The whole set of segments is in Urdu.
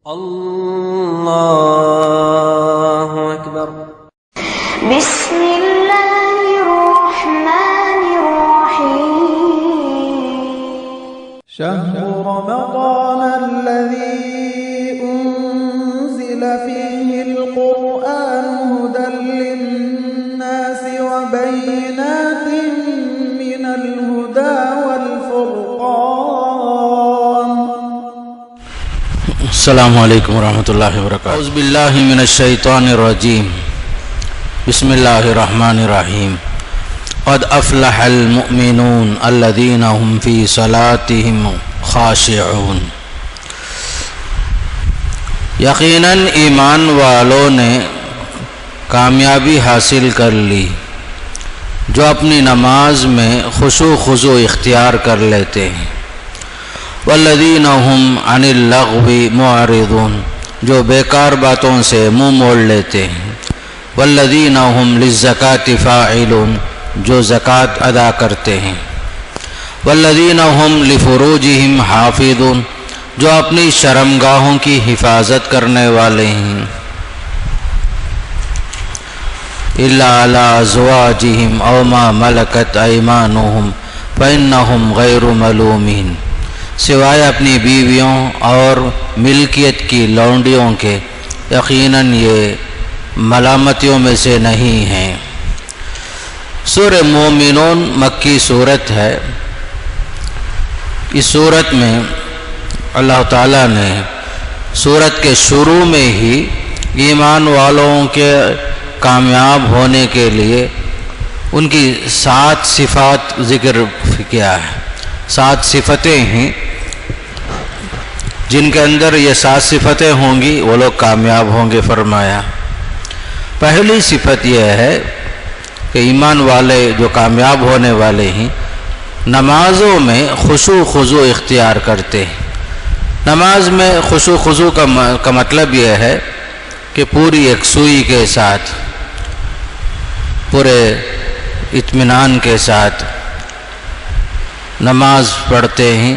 اللہ اکبر۔ بسم اللہ الرحمن الرحیم۔ شهر رمضان الذي أنزل فيه القرآن هدى للناس وبينات من الهدى والفرقان۔ السلام علیکم ورحمۃ اللہ وبرکاتہ۔ اعوذ باللہ من الشیطان الرجیم، بسم اللہ الرحمن الرحیم۔ قد افلح المؤمنون الذین هم فی صلاتهم خاشعون۔ یقیناً ایمان والوں نے کامیابی حاصل کر لی جو اپنی نماز میں خشوع و خضوع اختیار کر لیتے ہیں۔ والذین هم عن اللغو معرضون، جو بیکار باتوں سے منہ موڑ لیتے ہیں۔ والذین هم للزکاة فاعلون، جو زکوٰۃ ادا کرتے ہیں۔ والذین هم لفروجهم حافظون، جو اپنی شرمگاہوں کی حفاظت کرنے والے ہیں۔ الا علی ازواجہم او ما ملکت ایمانہم فانہم غیر ملومین، سوائے اپنی بیویوں اور ملکیت کی لونڈیوں کے، یقیناً یہ ملامتیوں میں سے نہیں ہیں۔ سورہ مومنون مکی صورت ہے۔ اس صورت میں اللہ تعالیٰ نے صورت کے شروع میں ہی ایمان والوں کے کامیاب ہونے کے لیے ان کی 7 صفات ذکر کیا ہے۔ 7 صفتیں ہیں جن کے اندر یہ 7 صفتیں ہوں گی وہ لوگ کامیاب ہوں گے فرمایا۔ پہلی صفت یہ ہے کہ ایمان والے جو کامیاب ہونے والے ہیں نمازوں میں خشوع و خضوع اختیار کرتے ہیں۔ نماز میں خشوع و خضوع کا مطلب یہ ہے کہ پوری یکسوئی کے ساتھ، پورے اطمینان کے ساتھ نماز پڑھتے ہیں۔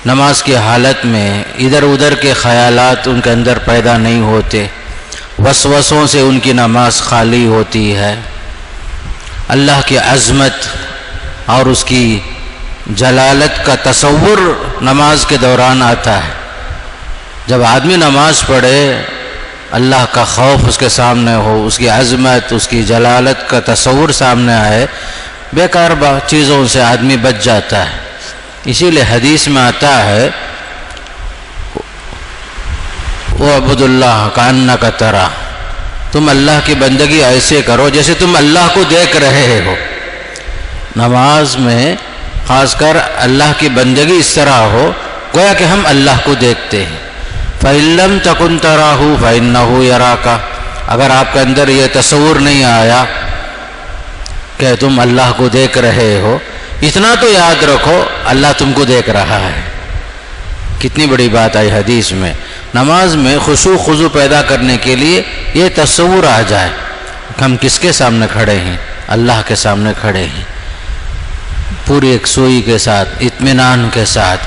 نماز کی حالت میں ادھر ادھر کے خیالات ان کے اندر پیدا نہیں ہوتے، وسوسوں سے ان کی نماز خالی ہوتی ہے۔ اللہ کی عظمت اور اس کی جلالت کا تصور نماز کے دوران آتا ہے۔ جب آدمی نماز پڑھے، اللہ کا خوف اس کے سامنے ہو، اس کی عظمت، اس کی جلالت کا تصور سامنے آئے، بیکار چیزوں سے آدمی بچ جاتا ہے۔ اسی لیے حدیث میں آتا ہے وَاعْبُدُ اللَّهَ كَأَنَّكَ تَرَاهُ، تم اللہ کی بندگی ایسے کرو جیسے تم اللہ کو دیکھ رہے ہو۔ نماز میں خاص کر اللہ کی بندگی اس طرح ہو گویا کہ ہم اللہ کو دیکھتے ہیں۔ فَإِن لَّمْ تَكُن تَرَاهُ فَإِنَّهُ يَرَاكَ، اگر آپ کے اندر یہ تصور نہیں آیا کہ تم اللہ کو دیکھ رہے ہو، اتنا تو یاد رکھو اللہ تم کو دیکھ رہا ہے۔ کتنی بڑی بات آئی حدیث میں۔ نماز میں خشوع و خضوع پیدا کرنے کے لیے یہ تصور آ جائے کہ ہم کس کے سامنے کھڑے ہیں؟ اللہ کے سامنے کھڑے ہیں، پوری یکسوئی کے ساتھ، اطمینان کے ساتھ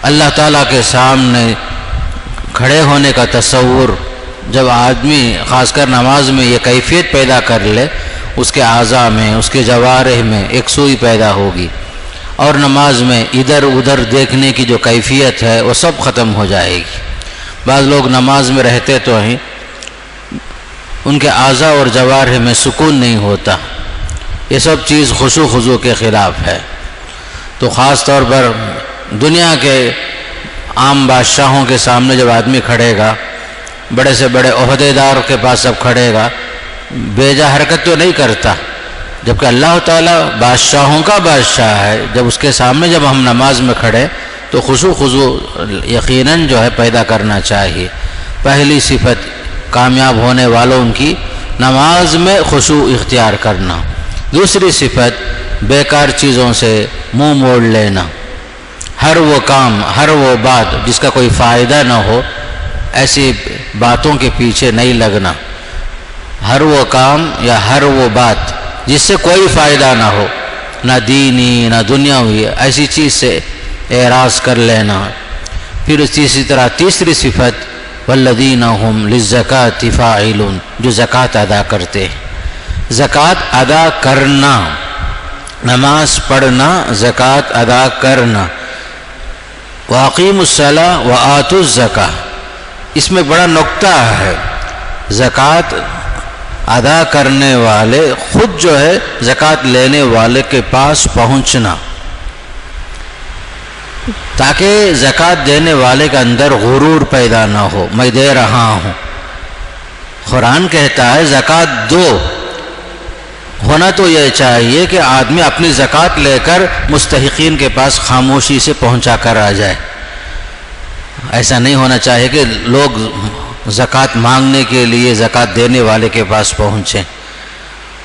اللہ تعالیٰ کے سامنے کھڑے ہونے کا تصور جب آدمی خاص کر نماز میں یہ کیفیت پیدا کر لے، اس کے اعضاء میں، اس کے جوارح میں یکسوئی پیدا ہوگی، اور نماز میں ادھر ادھر دیکھنے کی جو کیفیت ہے وہ سب ختم ہو جائے گی۔ بعض لوگ نماز میں رہتے تو ہیں، ان کے اعضاء اور جوارح میں سکون نہیں ہوتا۔ یہ سب چیز خشوع و خضوع کے خلاف ہے۔ تو خاص طور پر دنیا کے عام بادشاہوں کے سامنے جب آدمی کھڑے گا، بڑے سے بڑے عہدے دار کے پاس جب کھڑے گا، بیجا حرکت تو نہیں کرتا، جبکہ اللہ تعالیٰ بادشاہوں کا بادشاہ ہے۔ جب اس کے سامنے جب ہم نماز میں کھڑے تو خشوع و خضوع یقیناً جو ہے پیدا کرنا چاہیے۔ پہلی صفت کامیاب ہونے والوں کی نماز میں خشوع اختیار کرنا۔ دوسری صفت بیکار چیزوں سے منہ موڑ لینا۔ ہر وہ کام، ہر وہ بات جس کا کوئی فائدہ نہ ہو، ایسی باتوں کے پیچھے نہیں لگنا۔ ہر وہ کام یا ہر وہ بات جس سے کوئی فائدہ نہ ہو، نہ دینی نہ دنیاوی، ایسی چیز سے اعراض کر لینا۔ پھر اسی طرح تیسری صفت والذین هم للزکاة فاعلون، جو زکوٰۃ ادا کرتے ہیں۔ زکوٰۃ ادا کرنا، نماز پڑھنا، زکوٰۃ ادا کرنا۔ واقیموا الصلاۃ وآتوا الزکاۃ، اس میں بڑا نقطہ ہے۔ زکوٰۃ ادا کرنے والے خود جو ہے زکوٰۃ لینے والے کے پاس پہنچنا، تاکہ زکوٰۃ دینے والے کے اندر غرور پیدا نہ ہو، میں دے رہا ہوں۔ قرآن کہتا ہے زکوٰۃ دو، ہونا تو یہ چاہیے کہ آدمی اپنی زکوٰۃ لے کر مستحقین کے پاس خاموشی سے پہنچا کر آ جائے۔ ایسا نہیں ہونا چاہیے کہ لوگ زکوٰۃ مانگنے کے لیے زکوٰۃ دینے والے کے پاس پہنچیں،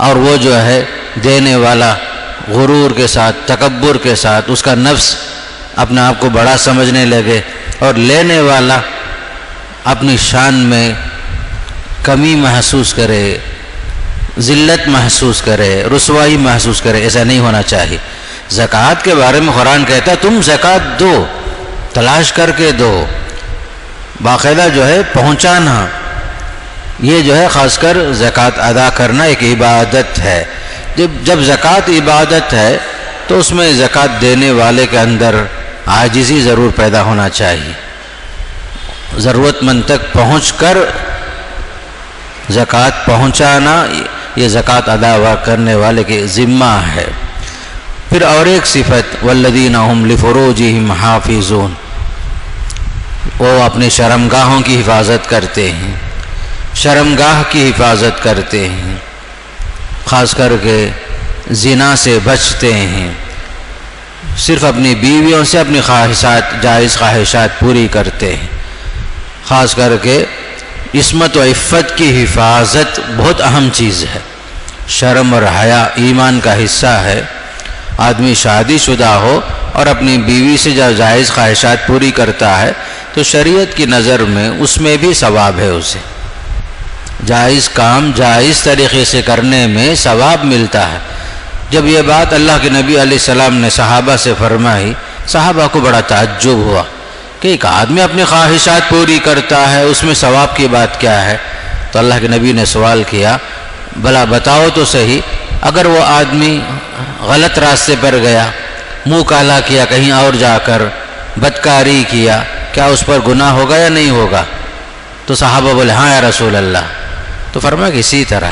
اور وہ جو ہے دینے والا غرور کے ساتھ، تکبر کے ساتھ، اس کا نفس اپنے آپ کو بڑا سمجھنے لگے، اور لینے والا اپنی شان میں کمی محسوس کرے، ذلت محسوس کرے، رسوائی محسوس کرے۔ ایسا نہیں ہونا چاہیے۔ زکوٰۃ کے بارے میں قرآن کہتا ہے تم زکوٰۃ دو، تلاش کر کے دو، باقاعدہ جو ہے پہنچانا۔ یہ جو ہے خاص کر زکوٰۃ ادا کرنا ایک عبادت ہے۔ جب زکوٰۃ عبادت ہے تو اس میں زکوٰۃ دینے والے کے اندر عاجزی ضرور پیدا ہونا چاہیے۔ ضرورت مند تک پہنچ کر زکوٰۃ پہنچانا یہ زکوٰۃ ادا کرنے والے کے ذمہ ہے۔ پھر اور ایک صفت والذین هم لفروجہم حافظون، وہ اپنی شرمگاہوں کی حفاظت کرتے ہیں، شرمگاہ کی حفاظت کرتے ہیں، خاص کر کے زنا سے بچتے ہیں، صرف اپنی بیویوں سے اپنی خواہشات، جائز خواہشات پوری کرتے ہیں۔ خاص کر کے عصمت و عفت کی حفاظت بہت اہم چیز ہے۔ شرم اور حیا ایمان کا حصہ ہے۔ آدمی شادی شدہ ہو اور اپنی بیوی سے جب جائز خواہشات پوری کرتا ہے تو شریعت کی نظر میں اس میں بھی ثواب ہے، اسے جائز کام جائز طریقے سے کرنے میں ثواب ملتا ہے۔ جب یہ بات اللہ کے نبی علیہ السلام نے صحابہ سے فرمائی، صحابہ کو بڑا تعجب ہوا کہ ایک آدمی اپنی خواہشات پوری کرتا ہے، اس میں ثواب کی بات کیا ہے؟ تو اللہ کے نبی نے سوال کیا، بھلا بتاؤ تو صحیح، اگر وہ آدمی غلط راستے پر گیا، منہ کالا کیا کہیں اور جا کر، بدکاری کیا، کیا اس پر گناہ ہوگا یا نہیں ہوگا؟ تو صحابہ بولے ہاں یا رسول اللہ۔ تو فرمایا کہ اسی طرح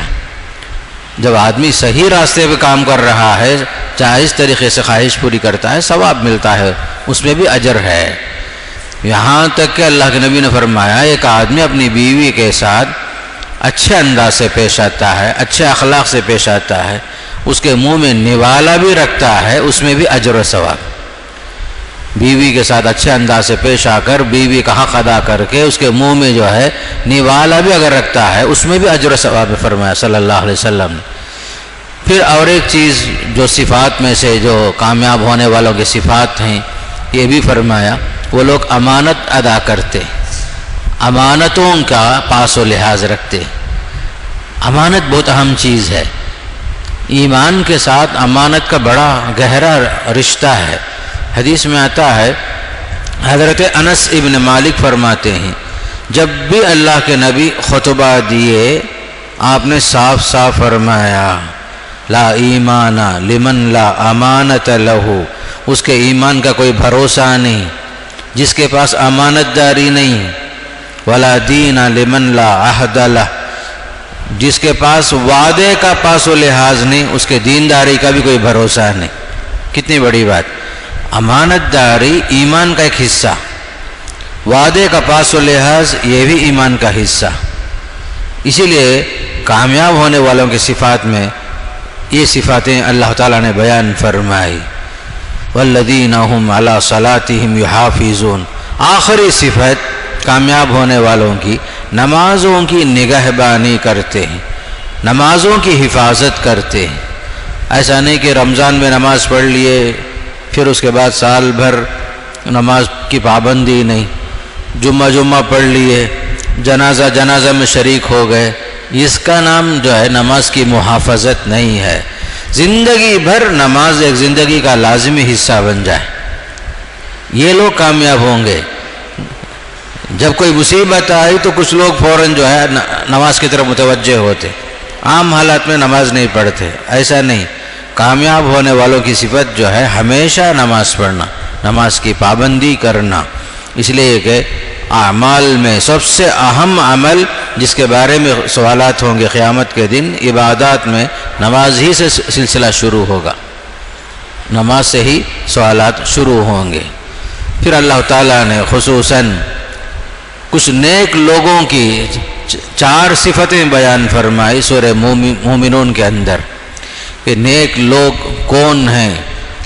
جب آدمی صحیح راستے پہ کام کر رہا ہے، جائز طریقے سے خواہش پوری کرتا ہے، ثواب ملتا ہے، اس میں بھی اجر ہے۔ یہاں تک کہ اللہ کے نبی نے فرمایا ایک آدمی اپنی بیوی کے ساتھ اچھے انداز سے پیش آتا ہے، اچھے اخلاق سے پیش آتا ہے، اس کے منہ میں نوالا بھی رکھتا ہے، اس میں بھی اجر و ثواب۔ بیوی کے ساتھ اچھے انداز سے پیش آ کر بیوی کا حق ادا کر کے اس کے منہ میں جو ہے نوالا بھی اگر رکھتا ہے، اس میں بھی اجر و ثواب فرمایا صلی اللہ علیہ وسلم نے۔ پھر اور ایک چیز جو صفات میں سے جو کامیاب ہونے والوں کی صفات ہیں، یہ بھی فرمایا وہ لوگ امانت ادا کرتے، امانتوں کا پاس و لحاظ رکھتے۔ امانت بہت اہم چیز ہے، ایمان کے ساتھ امانت کا بڑا گہرا رشتہ ہے۔ حدیث میں آتا ہے، حضرت انس ابن مالک فرماتے ہیں جب بھی اللہ کے نبی خطبہ دیے آپ نے صاف صاف فرمایا لا ایمان لمن لا امانت لہو، اس کے ایمان کا کوئی بھروسہ نہیں جس کے پاس امانت داری نہیں، ولا دین لمن لا عہد لہ، جس کے پاس وعدے کا پاس و لحاظ نہیں، اس کے دینداری کا بھی کوئی بھروسہ نہیں۔ کتنی بڑی بات! امانت داری ایمان کا ایک حصہ، وعدے کا پاس و لحاظ یہ بھی ایمان کا حصہ۔ اسی لیے کامیاب ہونے والوں کی صفات میں یہ صفاتیں اللہ تعالیٰ نے بیان فرمائی، والذین هم علی صلاتہم یحافظون۔ آخری صفت کامیاب ہونے والوں کی، نمازوں کی نگہبانی کرتے ہیں، نمازوں کی حفاظت کرتے ہیں۔ ایسا نہیں کہ رمضان میں نماز پڑھ لیے پھر اس کے بعد سال بھر نماز کی پابندی نہیں، جمعہ پڑھ لیے، جنازہ میں شریک ہو گئے، اس کا نام جو ہے نماز کی محافظت نہیں ہے۔ زندگی بھر نماز ایک زندگی کا لازمی حصہ بن جائے، یہ لوگ کامیاب ہوں گے۔ جب کوئی مصیبت آئی تو کچھ لوگ فوراً جو ہے نماز کی طرف متوجہ ہوتے، عام حالات میں نماز نہیں پڑھتے. ایسا نہیں، کامیاب ہونے والوں کی صفت جو ہے ہمیشہ نماز پڑھنا، نماز کی پابندی کرنا. اس لیے کہ اعمال میں سب سے اہم عمل جس کے بارے میں سوالات ہوں گے قیامت کے دن، عبادات میں نماز ہی سے سلسلہ شروع ہوگا، نماز سے ہی سوالات شروع ہوں گے. پھر اللہ تعالیٰ نے خصوصاً کچھ نیک لوگوں کی 4 صفتیں بیان فرمائی سورہ مومنون کے اندر کہ نیک لوگ کون ہیں،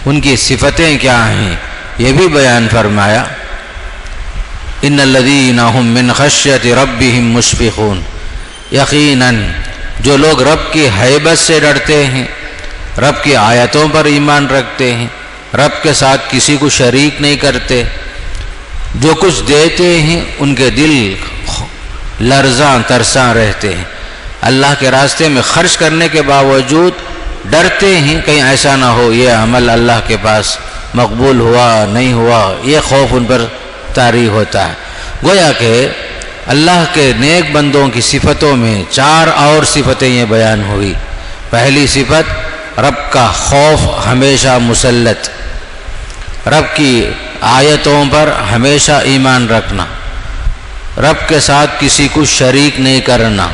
ان کی صفتیں کیا ہیں، یہ بھی بیان فرمایا. ان الذین هم من خشیۃ ربهم مشفقون، یقیناً جو لوگ رب کی ہیبت سے ڈرتے ہیں، رب کی آیتوں پر ایمان رکھتے ہیں، رب کے ساتھ کسی کو شریک نہیں کرتے، جو کچھ دیتے ہیں ان کے دل لرزاں ترساں رہتے ہیں، اللہ کے راستے میں خرچ کرنے کے باوجود ڈرتے ہیں کہیں ایسا نہ ہو یہ عمل اللہ کے پاس مقبول ہوا نہیں ہوا، یہ خوف ان پر طاری ہوتا ہے. گویا کہ اللہ کے نیک بندوں کی صفتوں میں 4 اور صفتیں یہ بیان ہوئی. پہلی صفت رب کا خوف ہمیشہ مسلط، رب کی آیتوں پر ہمیشہ ایمان رکھنا، رب کے ساتھ کسی کو شریک نہیں کرنا.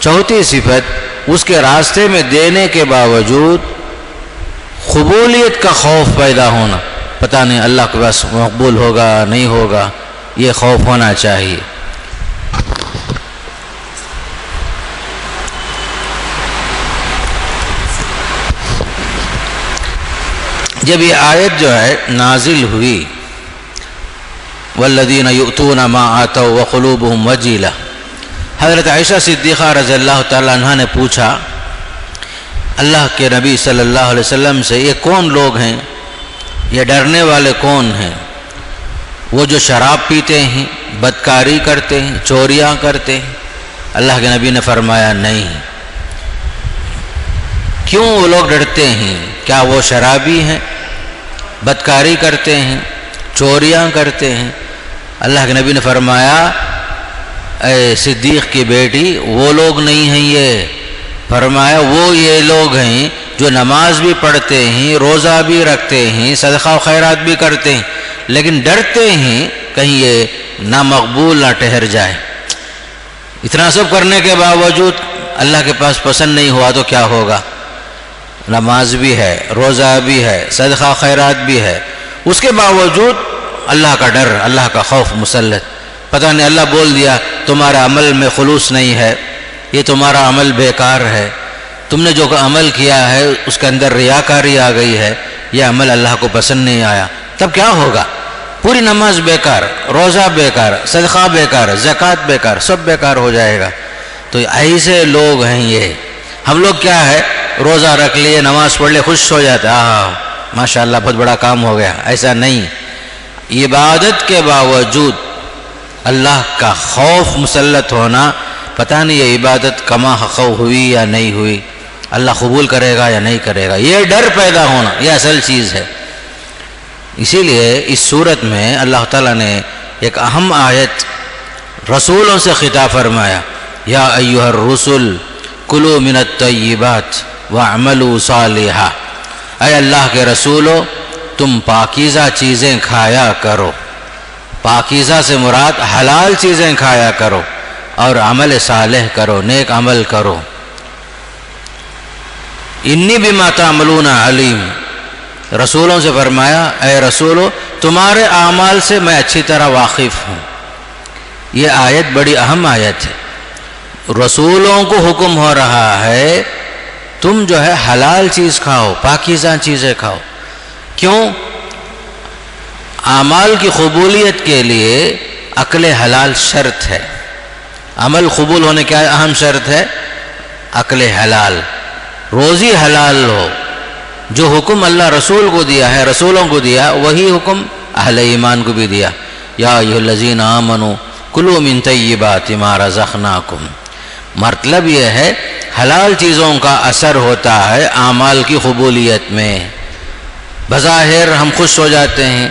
چوتھی صفت اس کے راستے میں دینے کے باوجود قبولیت کا خوف پیدا ہونا، پتہ نہیں اللہ کے پاس مقبول ہوگا نہیں ہوگا، یہ خوف ہونا چاہیے. جب یہ آیت جو ہے نازل ہوئی والذین یؤتون ما آتوا وقلوبهم وجیلہ، حضرت عائشہ صدیقہ رضی اللہ تعالی عنہ نے پوچھا اللہ کے نبی صلی اللہ علیہ وسلم سے، یہ کون لوگ ہیں، یہ ڈرنے والے کون ہیں؟ وہ جو شراب پیتے ہیں، بدکاری کرتے ہیں، چوریاں کرتے ہیں؟ اللہ کے نبی نے فرمایا نہیں. کیوں وہ لوگ ڈرتے ہیں؟ کیا وہ شرابی ہیں، بدکاری کرتے ہیں، چوریاں کرتے ہیں؟ اللہ کے نبی نے فرمایا اے صدیق کی بیٹی وہ لوگ نہیں ہیں یہ. فرمایا وہ یہ لوگ ہیں جو نماز بھی پڑھتے ہیں، روزہ بھی رکھتے ہیں، صدقہ و خیرات بھی کرتے ہیں، لیکن ڈرتے ہیں کہیں یہ نامقبول نہ ٹھہر جائے. اتنا سب کرنے کے باوجود اللہ کے پاس پسند نہیں ہوا تو کیا ہوگا؟ نماز بھی ہے، روزہ بھی ہے، صدقہ خیرات بھی ہے، اس کے باوجود اللہ کا ڈر، اللہ کا خوف مسلط. پتہ نہیں اللہ بول دیا تمہارا عمل میں خلوص نہیں ہے، یہ تمہارا عمل بیکار ہے، تم نے جو عمل کیا ہے اس کے اندر ریاکاری آ گئی ہے، یہ عمل اللہ کو پسند نہیں آیا، تب کیا ہوگا؟ پوری نماز بیکار، روزہ بیکار، صدقہ بیکار، زکوٰۃ بیکار، سب بیکار ہو جائے گا. تو ایسے لوگ ہیں یہ. ہم لوگ کیا ہے، روزہ رکھ لیے، نماز پڑھ لے، خوش ہو جاتے، ماشاءاللہ بہت بڑا کام ہو گیا. ایسا نہیں، عبادت کے باوجود اللہ کا خوف مسلط ہونا، پتہ نہیں یہ عبادت کما حق ہوئی یا نہیں ہوئی، اللہ قبول کرے گا یا نہیں کرے گا، یہ ڈر پیدا ہونا یہ اصل چیز ہے. اسی لیے اس صورت میں اللہ تعالیٰ نے ایک اہم آیت رسولوں سے خطاب فرمایا، یا ایھا الرسل کلوا من الطیبات واعملوا صالحا. اے اللہ کے رسولو تم پاکیزہ چیزیں کھایا کرو. پاکیزہ سے مراد حلال چیزیں کھایا کرو اور عمل صالح کرو، نیک عمل کرو. انی بما تعملون علیم. رسولوں سے فرمایا اے رسولو تمہارے اعمال سے میں اچھی طرح واقف ہوں. یہ آیت بڑی اہم آیت ہے. رسولوں کو حکم ہو رہا ہے تم جو ہے حلال چیز کھاؤ، پاکیزہ چیزیں کھاؤ. کیوں؟ اعمال کی قبولیت کے لیے عقل حلال شرط ہے. عمل قبول ہونے کا اہم شرط ہے عقل حلال، روزی حلال ہو. جو حکم اللہ رسول کو دیا ہے، رسولوں کو دیا، وہی حکم اہل ایمان کو بھی دیا. یا ایھا الذین آمنوا کلوا من طیبات ما رزقناکم. مطلب یہ ہے حلال چیزوں کا اثر ہوتا ہے اعمال کی قبولیت میں. بظاہر ہم خوش ہو جاتے ہیں،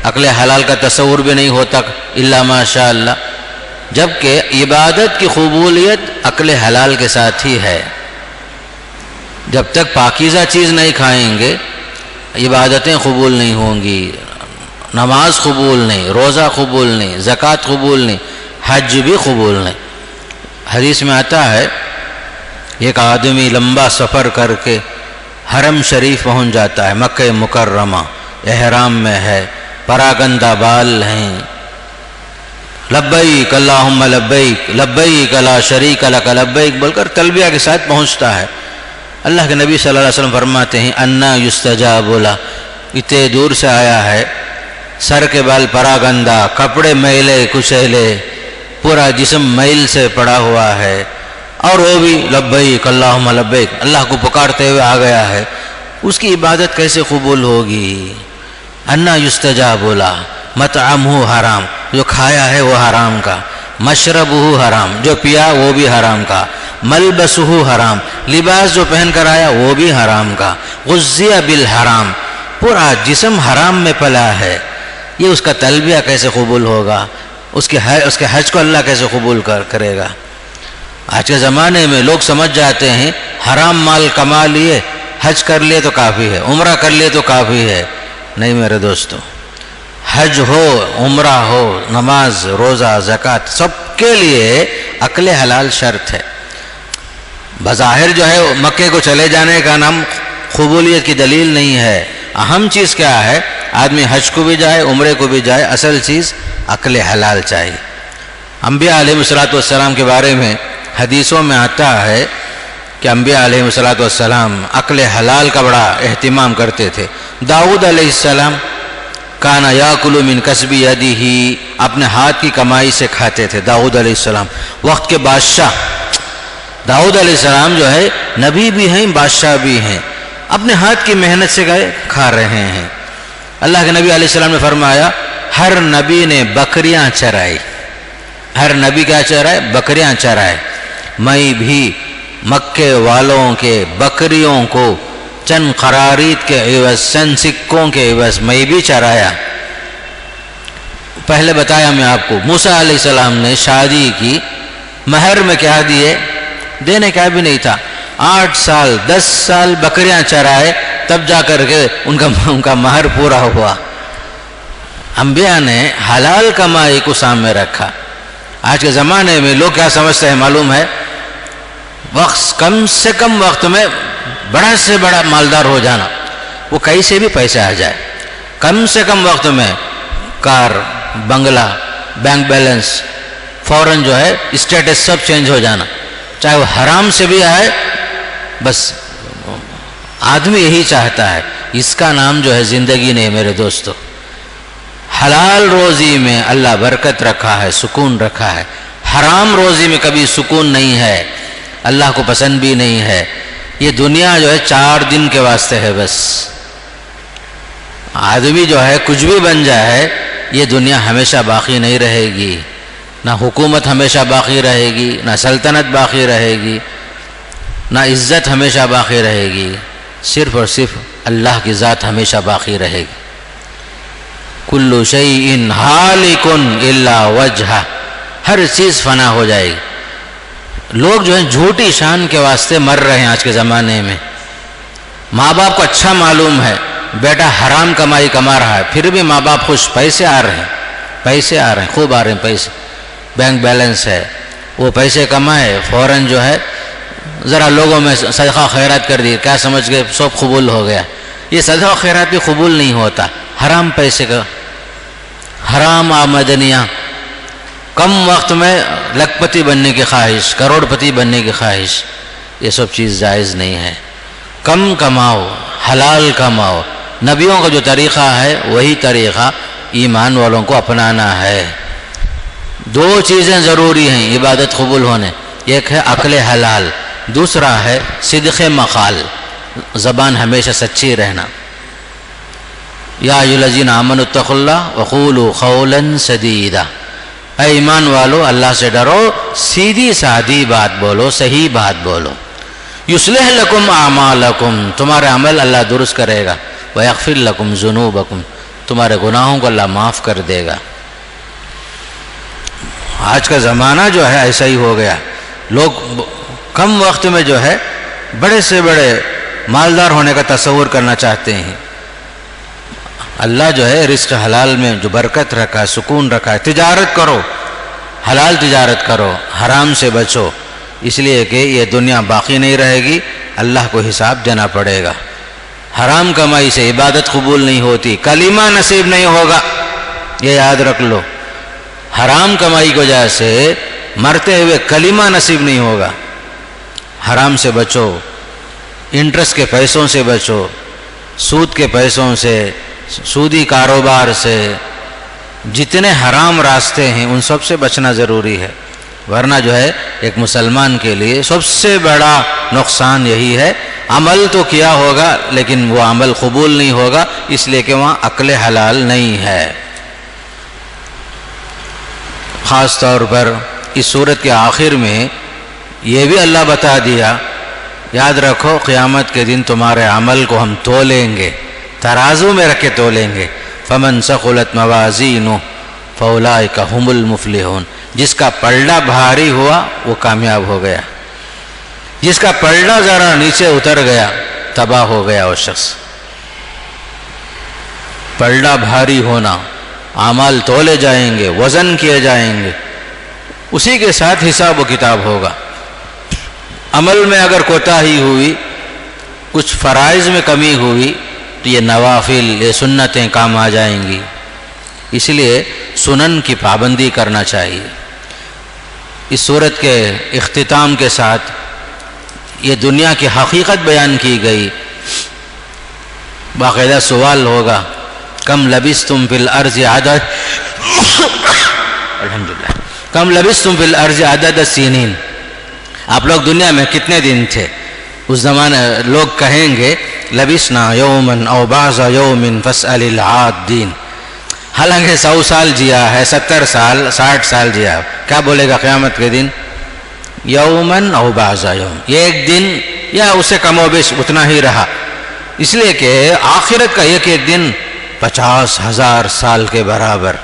عقل حلال کا تصور بھی نہیں ہوتا الا ماشاء اللہ، جبکہ عبادت کی قبولیت عقل حلال کے ساتھ ہی ہے۔ جب تک پاکیزہ چیز نہیں کھائیں گے عبادتیں قبول نہیں ہوں گی، نماز قبول نہیں، روزہ قبول نہیں، زکوٰۃ قبول نہیں، حج بھی قبول نہیں۔ حدیث میں آتا ہے ایک آدمی لمبا سفر کر کے حرم شریف پہنچ جاتا ہے، مکہ مکرمہ، احرام میں ہے، پراگندہ بال ہیں، لبیک اللہم لبیک لبیک لا شریک لک لبیک بول کر تلبیہ کے ساتھ پہنچتا ہے۔ اللہ کے نبی صلی اللہ علیہ وسلم فرماتے ہیں انا یستجاب لہ، اتنے دور سے آیا ہے، سر کے بال پراگندہ، کپڑے میلے کچیلے، پورا جسم میل سے پڑا ہوا ہے، اور وہ بھی لبیک اللہم لبیک اللہ کو پکارتے ہوئے آ گیا ہے، اس کی عبادت کیسے قبول ہوگی؟ انا یستجاب لہ، مطعمہ حرام، جو کھایا ہے وہ حرام کا، مشربہ حرام، جو پیا وہ بھی حرام کا، ملبسہ حرام، لباس جو پہن کر آیا وہ بھی حرام کا، غذی بالحرام، پورا جسم حرام میں پلا ہے، یہ اس کا تلبیہ کیسے قبول ہوگا؟ اس کے حج کو اللہ کیسے قبول کرے گا؟ آج کے زمانے میں لوگ سمجھ جاتے ہیں حرام مال کما لیے، حج کر لیے تو کافی ہے، عمرہ کر لیے تو کافی ہے۔ نہیں میرے دوستو، حج ہو، عمرہ ہو، نماز، روزہ، زکوٰۃ، سب کے لیے عقل حلال شرط ہے۔ بظاہر جو ہے مکے کو چلے جانے کا نام قبولیت کی دلیل نہیں ہے، اہم چیز کیا ہے؟ آدمی حج کو بھی جائے، عمرے کو بھی جائے، اصل چیز عقل حلال چاہیے۔ انبیاء علیہ السلام کے بارے میں حدیثوں میں آتا ہے کہ انبیاء علیہ السلام عقل حلال کا بڑا اہتمام کرتے تھے۔ داؤد علیہ السلام کانا یاکل من کسب یدہ، اپنے ہاتھ کی کمائی سے کھاتے تھے داؤد علیہ السلام، وقت کے بادشاہ۔ داؤد علیہ السلام جو ہے نبی بھی ہیں، بادشاہ بھی ہیں، اپنے ہاتھ کی محنت سے کھا رہے ہیں۔ اللہ کے نبی علیہ السلام نے فرمایا ہر نبی نے بکریاں چرائی، ہر نبی کیا چرائے؟ بکریاں چرائے، میں بھی مکے والوں کے بکریوں کو چند قرارید کے عوض، چند سکوں کے عوض میں بھی چرایا۔ پہلے بتایا میں آپ کو موسیٰ علیہ السلام نے شادی کی، مہر میں کیا دیے؟ دینے کا بھی نہیں تھا، 8 سال 10 سال بکریاں چرائے، تب جا کر کے ان کا مہر پورا ہوا۔ انبیاء نے حلال کمائی کو سامنے رکھا۔ آج کے زمانے میں لوگ کیا سمجھتے ہیں معلوم ہے؟ وقت کم سے کم وقت میں بڑا سے بڑا مالدار ہو جانا، وہ کہیں سے بھی پیسے آ جائے، کم سے کم وقت میں کار، بنگلہ، بینک بیلنس، فوراً جو ہے اسٹیٹس سب چینج ہو جانا، چاہے وہ حرام سے بھی آئے، بس آدمی یہی چاہتا ہے۔ اس کا نام جو ہے زندگی نہیں میرے دوستو۔ حلال روزی میں اللہ برکت رکھا ہے، سکون رکھا ہے، حرام روزی میں کبھی سکون نہیں ہے، اللہ کو پسند بھی نہیں ہے۔ یہ دنیا جو ہے 4 دن کے واسطے ہے بس۔ آدمی جو ہے کچھ بھی بن جائے، یہ دنیا ہمیشہ باقی نہیں رہے گی، نہ حکومت ہمیشہ باقی رہے گی، نہ سلطنت باقی رہے گی، نہ عزت ہمیشہ باقی رہے گی، صرف اور صرف اللہ کی ذات ہمیشہ باقی رہے گی۔ کل شیء ہالک الا وجہہ، ہر چیز فنا ہو جائے گی۔ لوگ جو ہیں جھوٹی شان کے واسطے مر رہے ہیں آج کے زمانے میں۔ ماں باپ کو اچھا معلوم ہے بیٹا حرام کمائی کما رہا ہے، پھر بھی ماں باپ خوش، پیسے آ رہے ہیں، پیسے آ رہے ہیں، خوب آ رہے ہیں پیسے، بینک بیلنس ہے، وہ پیسے کمائے فوراً جو ہے ذرا لوگوں میں صدقہ خیرات کر دی، کیا سمجھ گئے سب قبول ہو گیا۔ یہ صدقہ خیرات بھی قبول نہیں ہوتا، حرام پیسے کا، حرام آمدنیاں، کم وقت میں لکھ پتی بننے کی خواہش، کروڑ پتی بننے کی خواہش، یہ سب چیز جائز نہیں ہے۔ کم کماؤ، حلال کماؤ، نبیوں کا جو طریقہ ہے وہی طریقہ ایمان والوں کو اپنانا ہے۔ 2 چیزیں ضروری ہیں عبادت قبول ہونے، ایک ہے عقل حلال، دوسرا ہے صدق مقال، زبان ہمیشہ سچی رہنا۔ یا ایھا الذین آمنوا اتقوا اللہ وقولوا قولا سدیدا، اے ایمان والو اللہ سے ڈرو، سیدھی سادھی بات بولو، صحیح بات بولو۔ یصلح لکم اعمالکم، تمہارے عمل اللہ درست کرے گا، ویغفر لکم ذنوبکم، تمہارے گناہوں کو اللہ معاف کر دے گا۔ آج کا زمانہ جو ہے ایسا ہی ہو گیا، لوگ کم وقت میں جو ہے بڑے سے بڑے مالدار ہونے کا تصور کرنا چاہتے ہیں۔ اللہ جو ہے رزق حلال میں جو برکت رکھا ہے، سکون رکھا ہے، تجارت کرو، حلال تجارت کرو، حرام سے بچو، اس لیے کہ یہ دنیا باقی نہیں رہے گی، اللہ کو حساب دینا پڑے گا۔ حرام کمائی سے عبادت قبول نہیں ہوتی، کلمہ نصیب نہیں ہوگا، یہ یاد رکھ لو۔ حرام کمائی کی وجہ سے مرتے ہوئے کلمہ نصیب نہیں ہوگا۔ حرام سے بچو، انٹرسٹ کے پیسوں سے بچو، سود کے پیسوں سے، سودی کاروبار سے، جتنے حرام راستے ہیں ان سب سے بچنا ضروری ہے، ورنہ جو ہے ایک مسلمان کے لیے سب سے بڑا نقصان یہی ہے، عمل تو کیا ہوگا لیکن وہ عمل قبول نہیں ہوگا، اس لیے کہ وہاں عقل حلال نہیں ہے۔ خاص طور پر اس صورت کے آخر میں یہ بھی اللہ بتا دیا، یاد رکھو قیامت کے دن تمہارے عمل کو ہم تولیں گے، ترازو میں رکھ کے تولیں گے۔ فمن ثقلت موازینہ فاولئک هم المفلحون، جس کا پلڑا بھاری ہوا وہ کامیاب ہو گیا، جس کا پلڑا ذرا نیچے اتر گیا تباہ ہو گیا وہ شخص۔ پلڑا بھاری ہونا، اعمال تولے جائیں گے، وزن کیے جائیں گے، اسی کے ساتھ حساب و کتاب ہوگا۔ عمل میں اگر کوتاہی ہوئی، کچھ فرائض میں کمی ہوئی تو یہ نوافل، یہ سنتیں کام آ جائیں گی، اس لیے سنن کی پابندی کرنا چاہیے۔ اس صورت کے اختتام کے ساتھ یہ دنیا کی حقیقت بیان کی گئی۔ باقاعدہ سوال ہوگا، کم لبثتم فی الارض عدد الحمدللہ کم لبثتم فی الارض عدد السنین، آپ لوگ دنیا میں کتنے دن تھے؟ اس زمانے لوگ کہیں گے لبثنا یوما او بعض یوم فاسأل العادین، حالانکہ 100 سال جیا ہے، 70 سال، 60 سال جیا ہے، کیا بولے گا قیامت کے دن؟ یومن او بعض یوم، یہ ایک دن یا اسے کم و بیش اتنا ہی رہا، اس لیے کہ آخرت کا ایک ایک دن 50,000 سال کے برابر،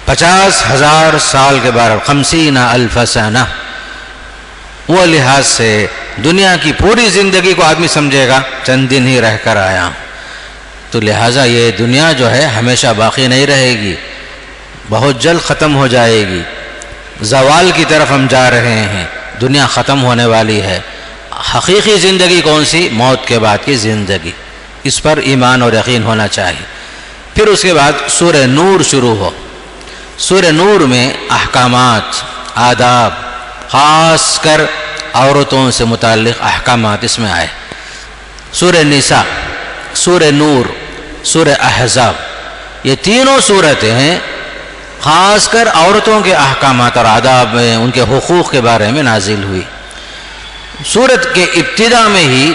50,000 سال کے برابر، 50,000 سنہ۔ وہ لحاظ سے دنیا کی پوری زندگی کو آدمی سمجھے گا چند دن ہی رہ کر آیا، تو لہٰذا یہ دنیا جو ہے ہمیشہ باقی نہیں رہے گی، بہت جلد ختم ہو جائے گی، زوال کی طرف ہم جا رہے ہیں، دنیا ختم ہونے والی ہے۔ حقیقی زندگی کون سی؟ موت کے بعد کی زندگی، اس پر ایمان اور یقین ہونا چاہیے۔ پھر اس کے بعد سورہ نور شروع ہو۔ سورہ نور میں احکامات، آداب، خاص کر عورتوں سے متعلق احکامات اس میں آئے۔ سورہ نساء، سورہ نور، سورہ احزاب، یہ تینوں صورتیں ہیں خاص کر عورتوں کے احکامات اور آداب میں، ان کے حقوق کے بارے میں نازل ہوئی۔ سورت کے ابتدا میں ہی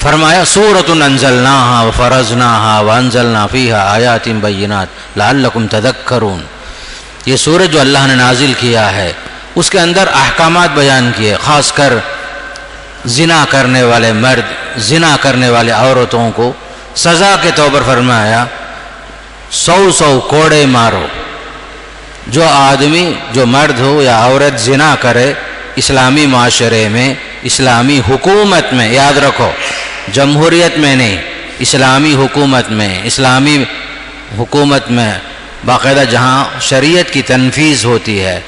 فرمایا سورۃ انزلناها وفرضناها وانزلنا فیها آیات بینات لعلکم تذکرون، یہ سورت جو اللہ نے نازل کیا ہے اس کے اندر احکامات بیان کیے، خاص کر زنا کرنے والے مرد، زنا کرنے والے عورتوں کو سزا کے طور پر فرمایا 100 کوڑے مارو۔ جو آدمی، جو مرد ہو یا عورت زنا کرے اسلامی معاشرے میں، اسلامی حکومت میں، یاد رکھو جمہوریت میں نہیں، اسلامی حکومت میں، اسلامی حکومت میں باقاعدہ جہاں شریعت کی تنفیذ ہوتی ہے،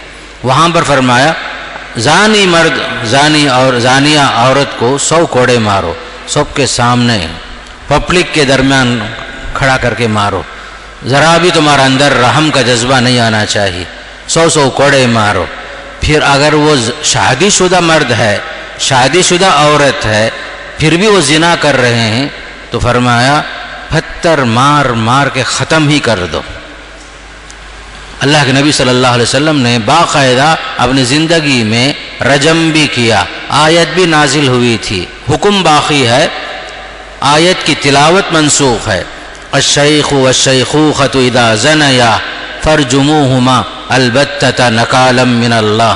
وہاں پر فرمایا زانی مرد، زانی اور زانیہ عورت کو 100 کوڑے مارو، سب کے سامنے پبلک کے درمیان کھڑا کر کے مارو، ذرا بھی تمہارا اندر رحم کا جذبہ نہیں آنا چاہیے، 100 کوڑے مارو۔ پھر اگر وہ شادی شدہ مرد ہے، شادی شدہ عورت ہے، پھر بھی وہ زنا کر رہے ہیں تو فرمایا پتھر مار مار کے ختم ہی کر دو۔ اللہ کے نبی صلی اللہ علیہ وسلم نے باقاعدہ اپنی زندگی میں رجم بھی کیا، آیت بھی نازل ہوئی تھی، حکم باقی ہے، آیت کی تلاوت منسوخ ہے۔ الشیخ والشیخوخۃ اذا زنیا فرجموہما البتۃ نکالا من اللہ،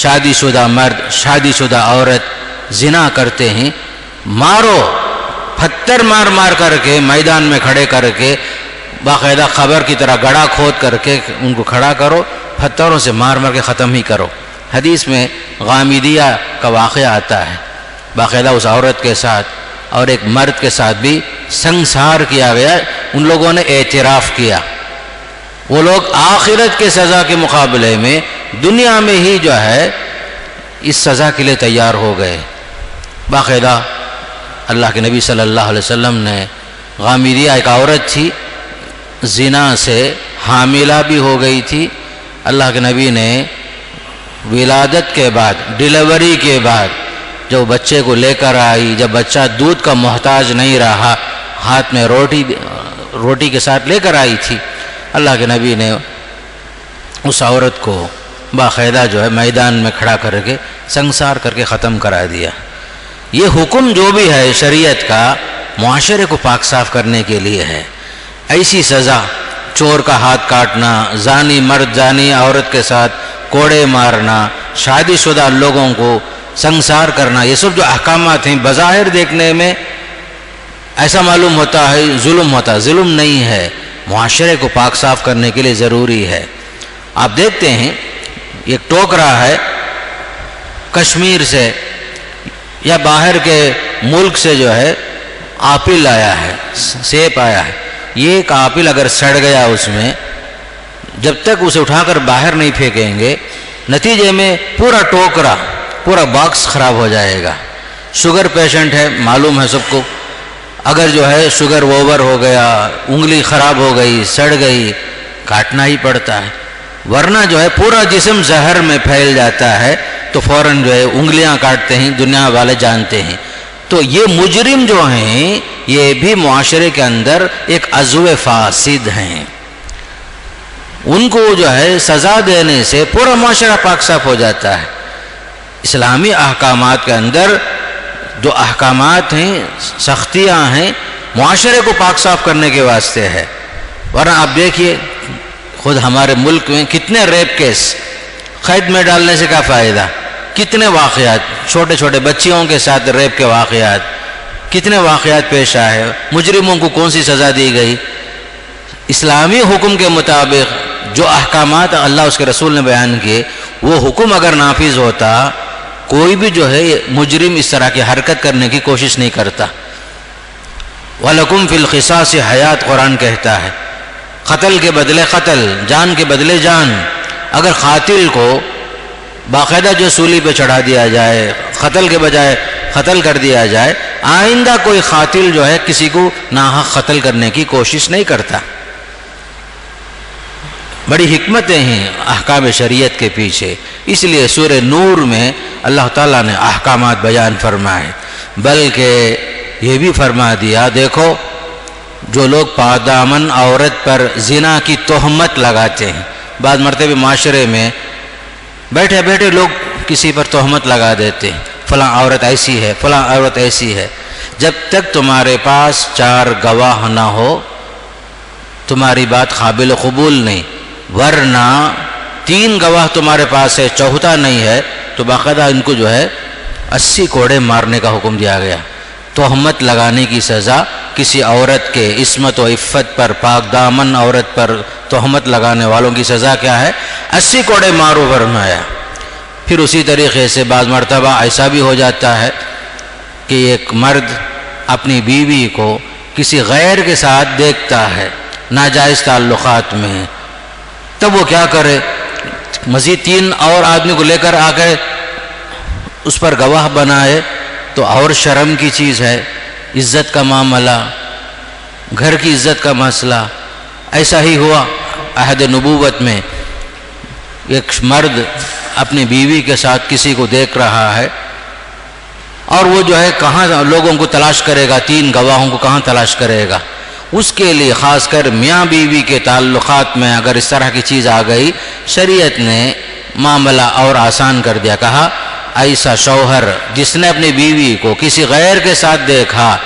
شادی شدہ مرد، شادی شدہ عورت زنا کرتے ہیں، مارو، پتھر مار مار کر کے میدان میں کھڑے کر کے باقاعدہ قبر کی طرح گڑھا کھود کر کے ان کو کھڑا کرو، پتھروں سے مار مار کے ختم ہی کرو۔ حدیث میں غامدیہ کا واقعہ آتا ہے، باقاعدہ اس عورت کے ساتھ اور ایک مرد کے ساتھ بھی سنسار کیا گیا۔ ان لوگوں نے اعتراف کیا، وہ لوگ آخرت کے سزا کے مقابلے میں دنیا میں ہی جو ہے اس سزا کے لیے تیار ہو گئے۔ باقاعدہ اللہ کے نبی صلی اللہ علیہ وسلم نے غامدیہ ایک عورت تھی، زنا سے حاملہ بھی ہو گئی تھی، اللہ کے نبی نے ولادت کے بعد، ڈیلیوری کے بعد جو بچے کو لے کر آئی، جب بچہ دودھ کا محتاج نہیں رہا، ہاتھ میں روٹی کے ساتھ لے کر آئی تھی، اللہ کے نبی نے اس عورت کو باقاعدہ جو ہے میدان میں کھڑا کر کے سنسار کر کے ختم کرا دیا۔ یہ حکم جو بھی ہے شریعت کا معاشرے کو پاک صاف کرنے کے لیے ہے۔ ایسی سزا، چور کا ہاتھ کاٹنا، زانی مرد زانی عورت کے ساتھ کوڑے مارنا، شادی شدہ لوگوں کو سنسار کرنا، یہ سب جو احکامات ہیں بظاہر دیکھنے میں ایسا معلوم ہوتا ہے ظلم ہوتا، ظلم نہیں ہے، معاشرے کو پاک صاف کرنے کے لیے ضروری ہے۔ آپ دیکھتے ہیں ایک ٹوکرا ہے کشمیر سے یا باہر کے ملک سے جو ہے آپل آیا ہے، سیب آیا ہے، یہ ایک آپل اگر سڑ گیا اس میں، جب تک اسے اٹھا کر باہر نہیں پھینکیں گے، نتیجے میں پورا ٹوکرا، پورا باکس خراب ہو جائے گا۔ شوگر پیشنٹ ہے، معلوم ہے سب کو، اگر جو ہے شوگر اوور ہو گیا، انگلی خراب ہو گئی، سڑ گئی، کاٹنا ہی پڑتا ہے، ورنہ جو ہے پورا جسم زہر میں پھیل جاتا ہے تو فوراً جو ہے انگلیاں کاٹتے ہیں، دنیا والے جانتے ہیں۔ تو یہ مجرم جو ہیں یہ بھی معاشرے کے اندر ایک عضو فاسد ہیں، ان کو جو ہے سزا دینے سے پورا معاشرہ پاک صاف ہو جاتا ہے۔ اسلامی احکامات کے اندر جو احکامات ہیں، سختیاں ہیں، معاشرے کو پاک صاف کرنے کے واسطے ہے، ورنہ آپ دیکھیے خود ہمارے ملک میں کتنے ریپ کیس، قید میں ڈالنے سے کیا فائدہ، کتنے واقعات، چھوٹے چھوٹے بچیوں کے ساتھ ریپ کے واقعات، کتنے واقعات پیش آئے، مجرموں کو کون سی سزا دی گئی؟ اسلامی حکم کے مطابق جو احکامات اللہ اس کے رسول نے بیان کیے، وہ حکم اگر نافذ ہوتا، کوئی بھی جو ہے مجرم اس طرح کی حرکت کرنے کی کوشش نہیں کرتا۔ وَلَكُمْ فِي الْقِصَاصِ حیات، قرآن کہتا ہے، قتل کے بدلے قتل، جان کے بدلے جان۔ اگر قاتل کو باقاعدہ جو سولی پہ چڑھا دیا جائے، قتل کے بجائے قتل کر دیا جائے، آئندہ کوئی قاتل جو ہے کسی کو ناحق قتل کرنے کی کوشش نہیں کرتا۔ بڑی حکمتیں ہیں احکام شریعت کے پیچھے، اس لیے سورہ نور میں اللہ تعالیٰ نے احکامات بیان فرمائے، بلکہ یہ بھی فرما دیا، دیکھو جو لوگ پادامن عورت پر زنا کی تہمت لگاتے ہیں، بعض مرتبہ معاشرے میں بیٹھے بیٹھے لوگ کسی پر تہمت لگا دیتے ہیں، فلاں عورت ایسی ہے، فلاں عورت ایسی ہے، جب تک تمہارے پاس 4 گواہ نہ ہو تمہاری بات قابل قبول نہیں، ورنہ 3 گواہ تمہارے پاس ہے، چوتھا نہیں ہے، تو باقاعدہ ان کو جو ہے 80 کوڑے مارنے کا حکم دیا گیا۔ تہمت لگانے کی سزا کسی عورت کے عصمت و عفت پر، پاک دامن عورت پر تہمت لگانے والوں کی سزا کیا ہے؟ 80 کوڑے مارو فرمایا۔ پھر اسی طریقے سے بعض مرتبہ ایسا بھی ہو جاتا ہے کہ ایک مرد اپنی بیوی کو کسی غیر کے ساتھ دیکھتا ہے، ناجائز تعلقات میں، تب وہ کیا کرے؟ مزید 3 اور آدمی کو لے کر آ کے اس پر گواہ بنائے، تو اور شرم کی چیز ہے، عزت کا معاملہ، گھر کی عزت کا مسئلہ۔ ایسا ہی ہوا عہد نبوت میں، ایک مرد اپنی بیوی کے ساتھ کسی کو دیکھ رہا ہے، اور وہ جو ہے کہاں لوگوں کو تلاش کرے گا، 3 گواہوں کو کہاں تلاش کرے گا؟ اس کے لیے خاص کر میاں بیوی کے تعلقات میں اگر اس طرح کی چیز آ گئی، شریعت نے معاملہ اور آسان کر دیا، کہا ایسا شوہر جس نے اپنی بیوی کو کسی غیر کے ساتھ دیکھا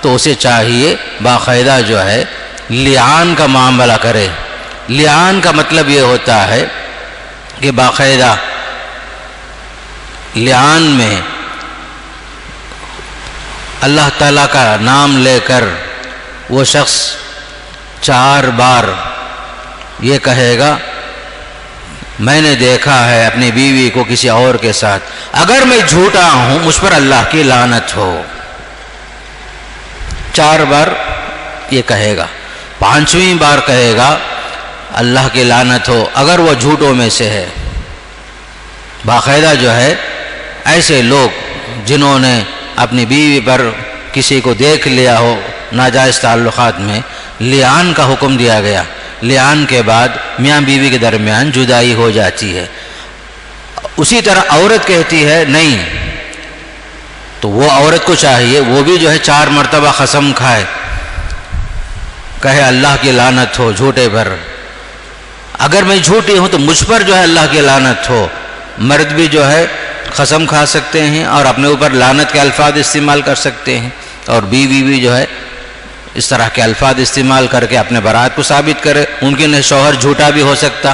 تو اسے چاہیے باقاعدہ جو ہے لعان کا معاملہ کرے۔ لعان کا مطلب یہ ہوتا ہے کہ باقاعدہ لعان میں اللہ تعالیٰ کا نام لے کر وہ شخص 4 بار یہ کہے گا میں نے دیکھا ہے اپنی بیوی کو کسی اور کے ساتھ، اگر میں جھوٹا ہوں مجھ پر اللہ کی لعنت ہو. 4 بار یہ کہے گا. 5ویں بار کہے گا اللہ کی لعنت ہو اگر وہ جھوٹوں میں سے ہے. باقاعدہ جو ہے ایسے لوگ جنہوں نے اپنی بیوی پر کسی کو دیکھ لیا ہو ناجائز تعلقات میں، لعان کا حکم دیا گیا. لعان کے بعد میاں بیوی کے درمیان جدائی ہو جاتی ہے. اسی طرح عورت کہتی ہے نہیں، تو وہ عورت کو چاہیے وہ بھی جو ہے 4 مرتبہ قسم کھائے، کہے اللہ کی لعنت ہو جھوٹے پر، اگر میں جھوٹی ہوں تو مجھ پر جو ہے اللہ کی لعنت ہو. مرد بھی جو ہے قسم کھا سکتے ہیں اور اپنے اوپر لعنت کے الفاظ استعمال کر سکتے ہیں، اور بیوی بھی جو ہے اس طرح کے الفاظ استعمال کر کے اپنے برات کو ثابت کرے. ممکن ہے شوہر جھوٹا بھی ہو سکتا،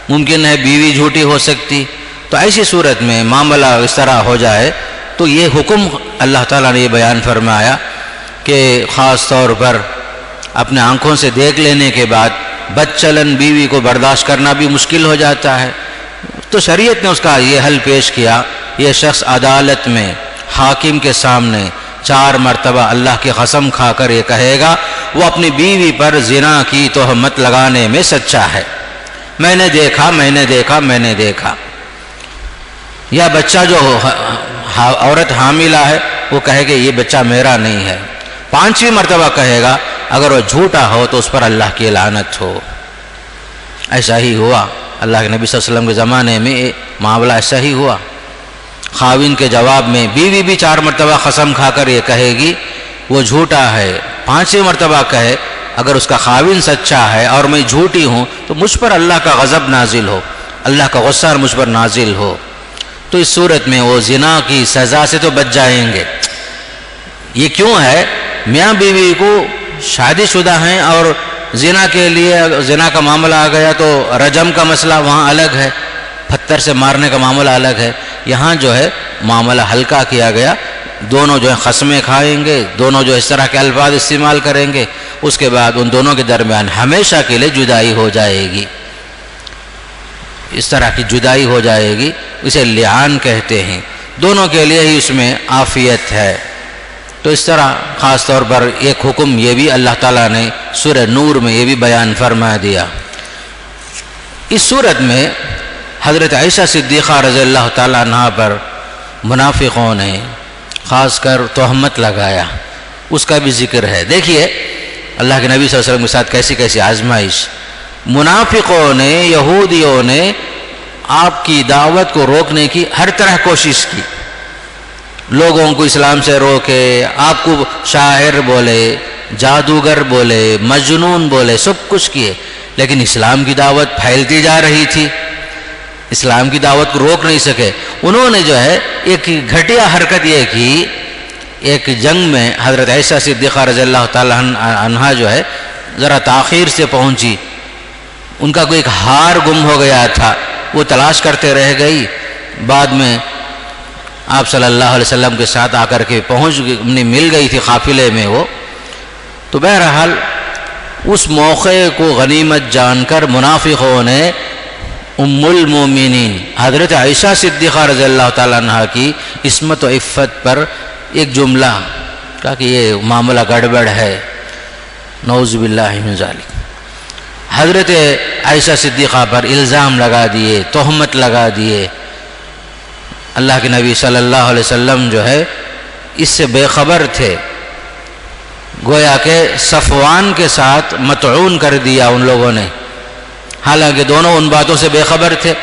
ممکن ہے بیوی جھوٹی ہو سکتی. تو ایسی صورت میں معاملہ اس طرح ہو جائے تو یہ حکم اللہ تعالیٰ نے یہ بیان فرمایا کہ خاص طور پر اپنے آنکھوں سے دیکھ لینے کے بعد بد چلن بیوی کو برداشت کرنا بھی مشکل ہو جاتا ہے. تو شریعت نے اس کا یہ حل پیش کیا، یہ شخص عدالت میں حاکم کے سامنے 4 مرتبہ اللہ کی قسم کھا کر یہ کہے گا وہ اپنی بیوی پر زنا کی تہمت لگانے میں سچا ہے، میں نے دیکھا میں نے دیکھا میں نے دیکھا. یا بچہ جو عورت حاملہ ہے وہ کہے کہ یہ بچہ میرا نہیں ہے. 5ویں مرتبہ کہے گا اگر وہ جھوٹا ہو تو اس پر اللہ کی لعنت ہو. ایسا ہی ہوا، اللہ کے نبی صلی اللہ علیہ وسلم کے زمانے میں معاملہ ایسا ہی ہوا. خاوند کے جواب میں بیوی بھی 4 مرتبہ قسم کھا کر یہ کہے گی وہ جھوٹا ہے. 5ویں مرتبہ کہے اگر اس کا خاوند سچا ہے اور میں جھوٹی ہوں تو مجھ پر اللہ کا غضب نازل ہو، اللہ کا غصہ مجھ پر نازل ہو. تو اس صورت میں وہ زنا کی سزا سے تو بچ جائیں گے. یہ کیوں ہے؟ میاں بیوی کو شادی شدہ ہیں اور زنا کے لیے زنا کا معاملہ آ گیا تو رجم کا مسئلہ وہاں الگ ہے، پتھر سے مارنے کا معاملہ الگ ہے. یہاں جو ہے معاملہ ہلکا کیا گیا، دونوں جو ہے قسمیں کھائیں گے، دونوں جو اس طرح کے الفاظ استعمال کریں گے، اس کے بعد ان دونوں کے درمیان ہمیشہ کے لیے جدائی ہو جائے گی. اس طرح کی جدائی ہو جائے گی، اسے لعان کہتے ہیں. دونوں کے لیے ہی اس میں عافیت ہے. تو اس طرح خاص طور پر ایک حکم یہ بھی اللہ تعالیٰ نے سورہ نور میں یہ بھی بیان فرما دیا. اس صورت میں حضرت عائشہ صدیقہ رضی اللہ تعالیٰ عنہ پر منافقوں نے خاص کر تہمت لگایا، اس کا بھی ذکر ہے. دیکھیے اللہ کے نبی صلی اللہ علیہ وسلم کے ساتھ کیسی کیسی آزمائش. منافقوں نے، یہودیوں نے آپ کی دعوت کو روکنے کی ہر طرح کوشش کی، لوگوں کو اسلام سے روکے، آپ کو شاعر بولے، جادوگر بولے، مجنون بولے، سب کچھ کیے، لیکن اسلام کی دعوت پھیلتی جا رہی تھی، اسلام کی دعوت کو روک نہیں سکے. انہوں نے جو ہے ایک گھٹیا حرکت یہ کی، ایک جنگ میں حضرت عائشہ صدیقہ رضی اللہ تعالیٰ عنہا جو ہے ذرا تاخیر سے پہنچی، ان کا کوئی ایک ہار گم ہو گیا تھا، وہ تلاش کرتے رہ گئی. بعد میں آپ صلی اللہ علیہ وسلم کے ساتھ آ کر کے مل گئی تھی قافلے میں وہ. تو بہرحال اس موقع کو غنیمت جان کر منافقوں نے ام المومنین حضرت عائشہ صدیقہ رضی اللہ تعالیٰ عنہ کی عصمت و عفت پر ایک جملہ کہا کہ یہ معاملہ گڑبڑ ہے، نعوذ باللہ من ذالک. حضرت عائشہ صدیقہ پر الزام لگا دیے، تہمت لگا دیے. اللہ کے نبی صلی اللہ علیہ وسلم جو ہے اس سے بے خبر تھے، گویا کہ صفوان کے ساتھ مطعون کر دیا ان لوگوں نے، حالانکہ دونوں ان باتوں سے بے خبر تھے.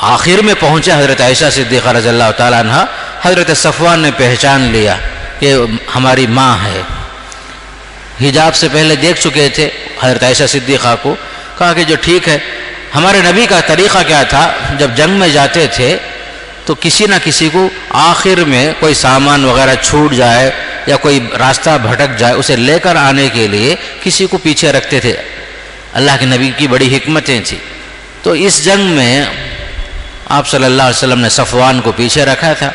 آخر میں پہنچے حضرت عائشہ صدیقہ رضی اللہ تعالیٰ عنہ، حضرت صفوان نے پہچان لیا کہ ہماری ماں ہے. حجاب سے پہلے دیکھ چکے تھے حضرت عائشہ صدیقہ کو. کہا کہ جو ٹھیک ہے، ہمارے نبی کا طریقہ کیا تھا، جب جنگ میں جاتے تھے تو کسی نہ کسی کو آخر میں کوئی سامان وغیرہ چھوٹ جائے یا کوئی راستہ بھٹک جائے، اسے لے کر آنے کے لیے کسی کو پیچھے رکھتے تھے. اللہ کے نبی کی بڑی حکمتیں تھیں. تو اس جنگ میں آپ صلی اللہ علیہ وسلم نے صفوان کو پیچھے رکھا تھا.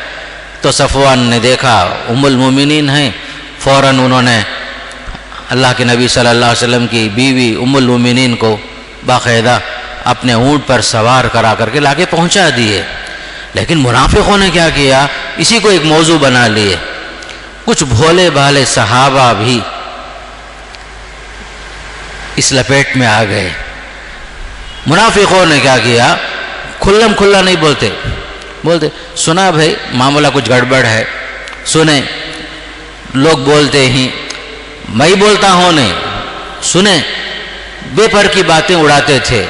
تو صفوان نے دیکھا ام المومنین ہیں، فوراً انہوں نے اللہ کے نبی صلی اللہ علیہ وسلم کی بیوی ام المومنین کو باقاعدہ اپنے اونٹ پر سوار کرا کر کے لا کے پہنچا دیے۔ لیکن منافقوں نے کیا کیا، اسی کو ایک موضوع بنا لیے۔ کچھ بھولے بھالے صحابہ بھی اس لپیٹ میں آ گئے۔ منافقوں نے کیا کیا، کھلم کھلا نہیں بولتے سنا بھائی معاملہ کچھ گڑبڑ ہے، سنیں لوگ بولتے ہی میں ہی بولتا ہوں نہیں، سنیں بے پر کی باتیں اڑاتے تھے۔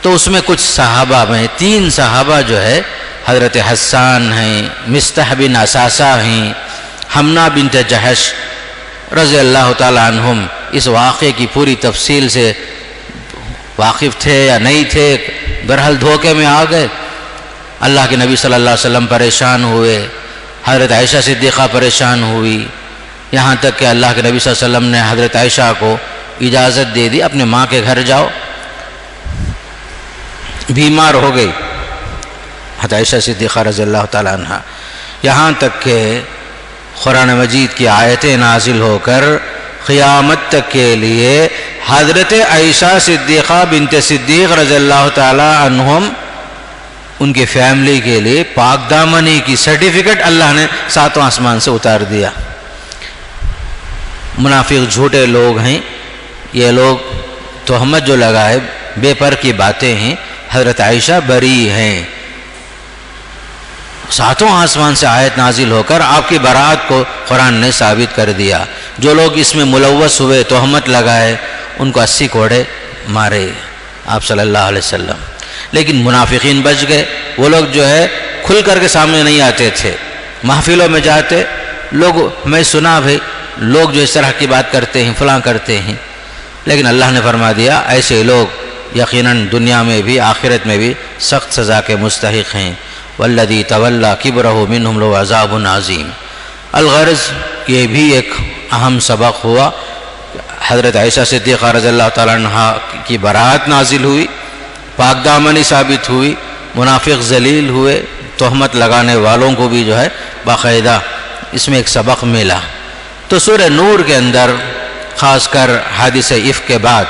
تو اس میں کچھ صحابہ میں 3 صحابہ جو ہے حضرت حسان ہیں، مستح بن اساسہ ہیں، حمنہ بنت جہش رضی اللہ تعالیٰ عنہم اس واقعے کی پوری تفصیل سے واقف تھے یا نہیں تھے، برحال دھوکے میں آ گئے۔ اللہ کے نبی صلی اللہ علیہ وسلم پریشان ہوئے، حضرت عائشہ صدیقہ پریشان ہوئی، یہاں تک کہ اللہ کے نبی صلی اللہ علیہ وسلم نے حضرت عائشہ کو اجازت دے دی اپنے ماں کے گھر جاؤ، بیمار ہو گئی حضرت عائشہ صدیقہ رضی اللہ تعالیٰ عنہ، یہاں تک کہ قرآن مجید کی آیتیں نازل ہو کر قیامت تک کے لیے حضرت عائشہ صدیقہ بنت صدیق رضی اللہ تعالیٰ عنہم ان کی فیملی کے لیے پاک دامنی کی سرٹیفکیٹ اللہ نے 7واں آسمان سے اتار دیا۔ منافق جھوٹے لوگ ہیں یہ لوگ، تہمت جو لگائے بے پر کی باتیں ہیں، حضرت عائشہ بری ہیں۔ 7واں آسمان سے آیت نازل ہو کر آپ کی برات کو قرآن نے ثابت کر دیا۔ جو لوگ اس میں ملوث ہوئے، تہمت لگائے، ان کو 80 کوڑے مارے آپ صلی اللہ علیہ وسلم۔ لیکن منافقین بچ گئے، وہ لوگ جو ہے کھل کر کے سامنے نہیں آتے تھے، محفلوں میں جاتے لوگ، میں سنا بھائی لوگ جو اس طرح کی بات کرتے ہیں فلاں کرتے ہیں، لیکن اللہ نے فرما دیا ایسے لوگ یقیناً دنیا میں بھی آخرت میں بھی سخت سزا کے مستحق ہیں۔ والذی تولی کبرہ منہم لہ عذاب عظیم۔ الغرض یہ بھی ایک اہم سبق ہوا، حضرت عائشہ صدیقہ رضی اللہ تعالیٰ عنہ کی برات نازل ہوئی، پاک دامنی ثابت ہوئی، منافق ذلیل ہوئے، تہمت لگانے والوں کو بھی جو ہے باقاعدہ اس میں ایک سبق ملا۔ تو سورہ نور کے اندر خاص کر حادثہ افک کے بعد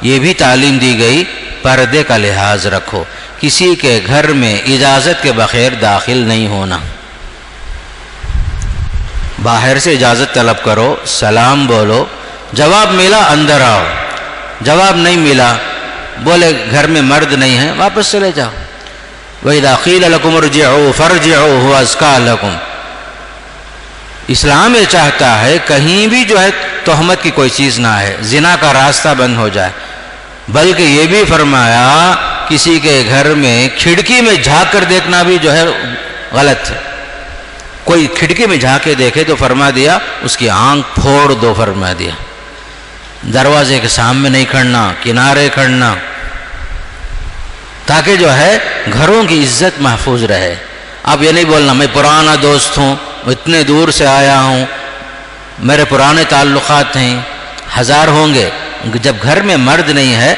یہ بھی تعلیم دی گئی پردے کا لحاظ رکھو، کسی کے گھر میں اجازت کے بغیر داخل نہیں ہونا، باہر سے اجازت طلب کرو، سلام بولو، جواب ملا اندر آؤ، جواب نہیں ملا بولے گھر میں مرد نہیں ہے واپس چلے جاؤ۔ وَإِذَا قِيلَ لَكُمُ ارْجِعُوا فَارْجِعُوا هُوَ أَزْكَىٰ لَكُمْ۔ اسلام یہ چاہتا ہے کہیں بھی جو ہے تہمت کی کوئی چیز نہ ہے، زنا کا راستہ بند ہو جائے، بلکہ یہ بھی فرمایا کسی کے گھر میں کھڑکی میں جھانک کر دیکھنا بھی جو ہے غلط ہے۔ کوئی کھڑکی میں جھانک کے دیکھے تو فرما دیا اس کی آنکھ پھوڑ دو، فرما دیا۔ دروازے کے سامنے نہیں کھڑنا، کنارے کھڑنا، تاکہ جو ہے گھروں کی عزت محفوظ رہے۔ اب یہ نہیں بولنا میں پرانا دوست ہوں، اتنے دور سے آیا ہوں، میرے پرانے تعلقات ہیں، 1000 ہوں گے، جب گھر میں مرد نہیں ہے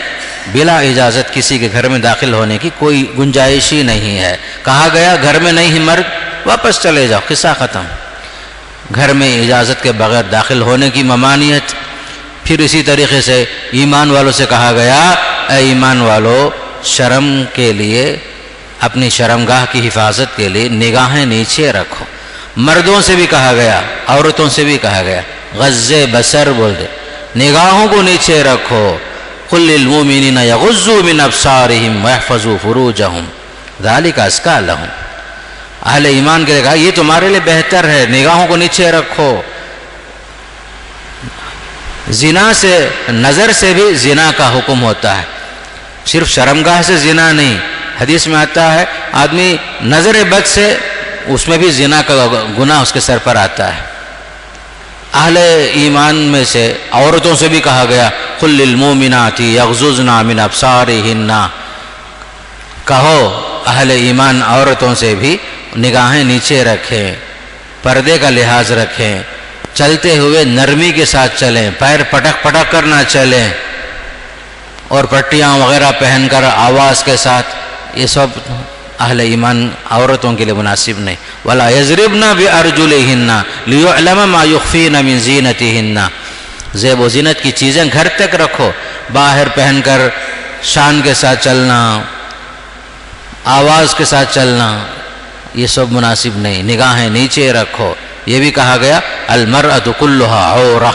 بلا اجازت کسی کے گھر میں داخل ہونے کی کوئی گنجائش ہی نہیں ہے۔ کہا گیا گھر میں نہیں ہے مرد واپس چلے جاؤ، قصہ ختم۔ گھر میں اجازت کے بغیر داخل ہونے کی ممانعت۔ پھر اسی طریقے سے ایمان والوں سے کہا گیا اے ایمان والو، شرم کے لیے، اپنی شرمگاہ کی حفاظت کے لیے نگاہیں نیچے رکھو۔ مردوں سے بھی کہا گیا، عورتوں سے بھی کہا گیا، غض بصر بول دے، نگاہوں کو نیچے رکھو۔ قل للمؤمنین یغضوا من ابصارہم ویحفظوا فروجہم ذلک ازکی لہم۔ اہل ایمان کے لیے کہا یہ تمہارے لیے بہتر ہے، نگاہوں کو نیچے رکھو۔ زنا سے، نظر سے بھی زنا کا حکم ہوتا ہے، صرف شرمگاہ سے زنا نہیں۔ حدیث میں آتا ہے آدمی نظر بد سے، اس میں بھی زنا کا گناہ اس کے سر پر آتا ہے۔ اہل ایمان میں سے عورتوں سے بھی کہا گیا قل للمؤمنات یغضضن من ابصارہن، کہو اہل ایمان عورتوں سے بھی نگاہیں نیچے رکھیں، پردے کا لحاظ رکھیں، چلتے ہوئے نرمی کے ساتھ چلیں، پیر پٹک پٹک کر نہ چلیں، اور پٹیاں وغیرہ پہن کر آواز کے ساتھ، یہ سب اہل ایمان عورتوں کے لیے مناسب نہیں. ولا یضربن بارجلہن لیعلم ما یخفین من زینتہن. زیب و زینت کی چیزیں گھر تک رکھو، باہر پہن کر شان کے ساتھ چلنا، آواز کے ساتھ چلنا، یہ سب مناسب نہیں. نگاہیں نیچے رکھو. یہ بھی کہا گیا المرأۃ کلھا عورہ،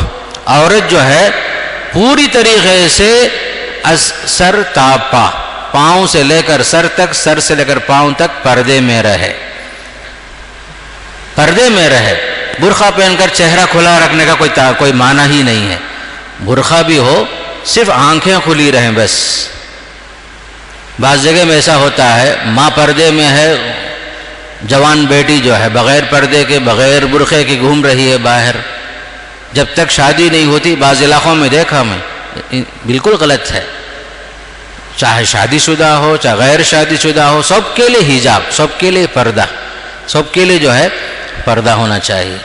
عورت جو ہے پوری طریقے سے سر تا پا، پاؤں سے لے کر سر تک، سر سے لے کر پاؤں تک پردے میں رہے، پردے میں رہے. برقع پہن کر چہرہ کھلا رکھنے کا کوئی معنی ہی نہیں ہے. برقع بھی ہو، صرف آنکھیں کھلی رہیں بس. بعض جگہ میں ایسا ہوتا ہے ماں پردے میں ہے، جوان بیٹی جو ہے بغیر پردے کے بغیر برقعے کے گھوم رہی ہے باہر، جب تک شادی نہیں ہوتی. بعض علاقوں میں دیکھا میں، بالکل غلط ہے. چاہے شادی شدہ ہو چاہے غیر شادی شدہ ہو، سب کے لیے حجاب، سب کے لیے پردہ، سب کے لیے جو ہے پردہ ہونا چاہیے.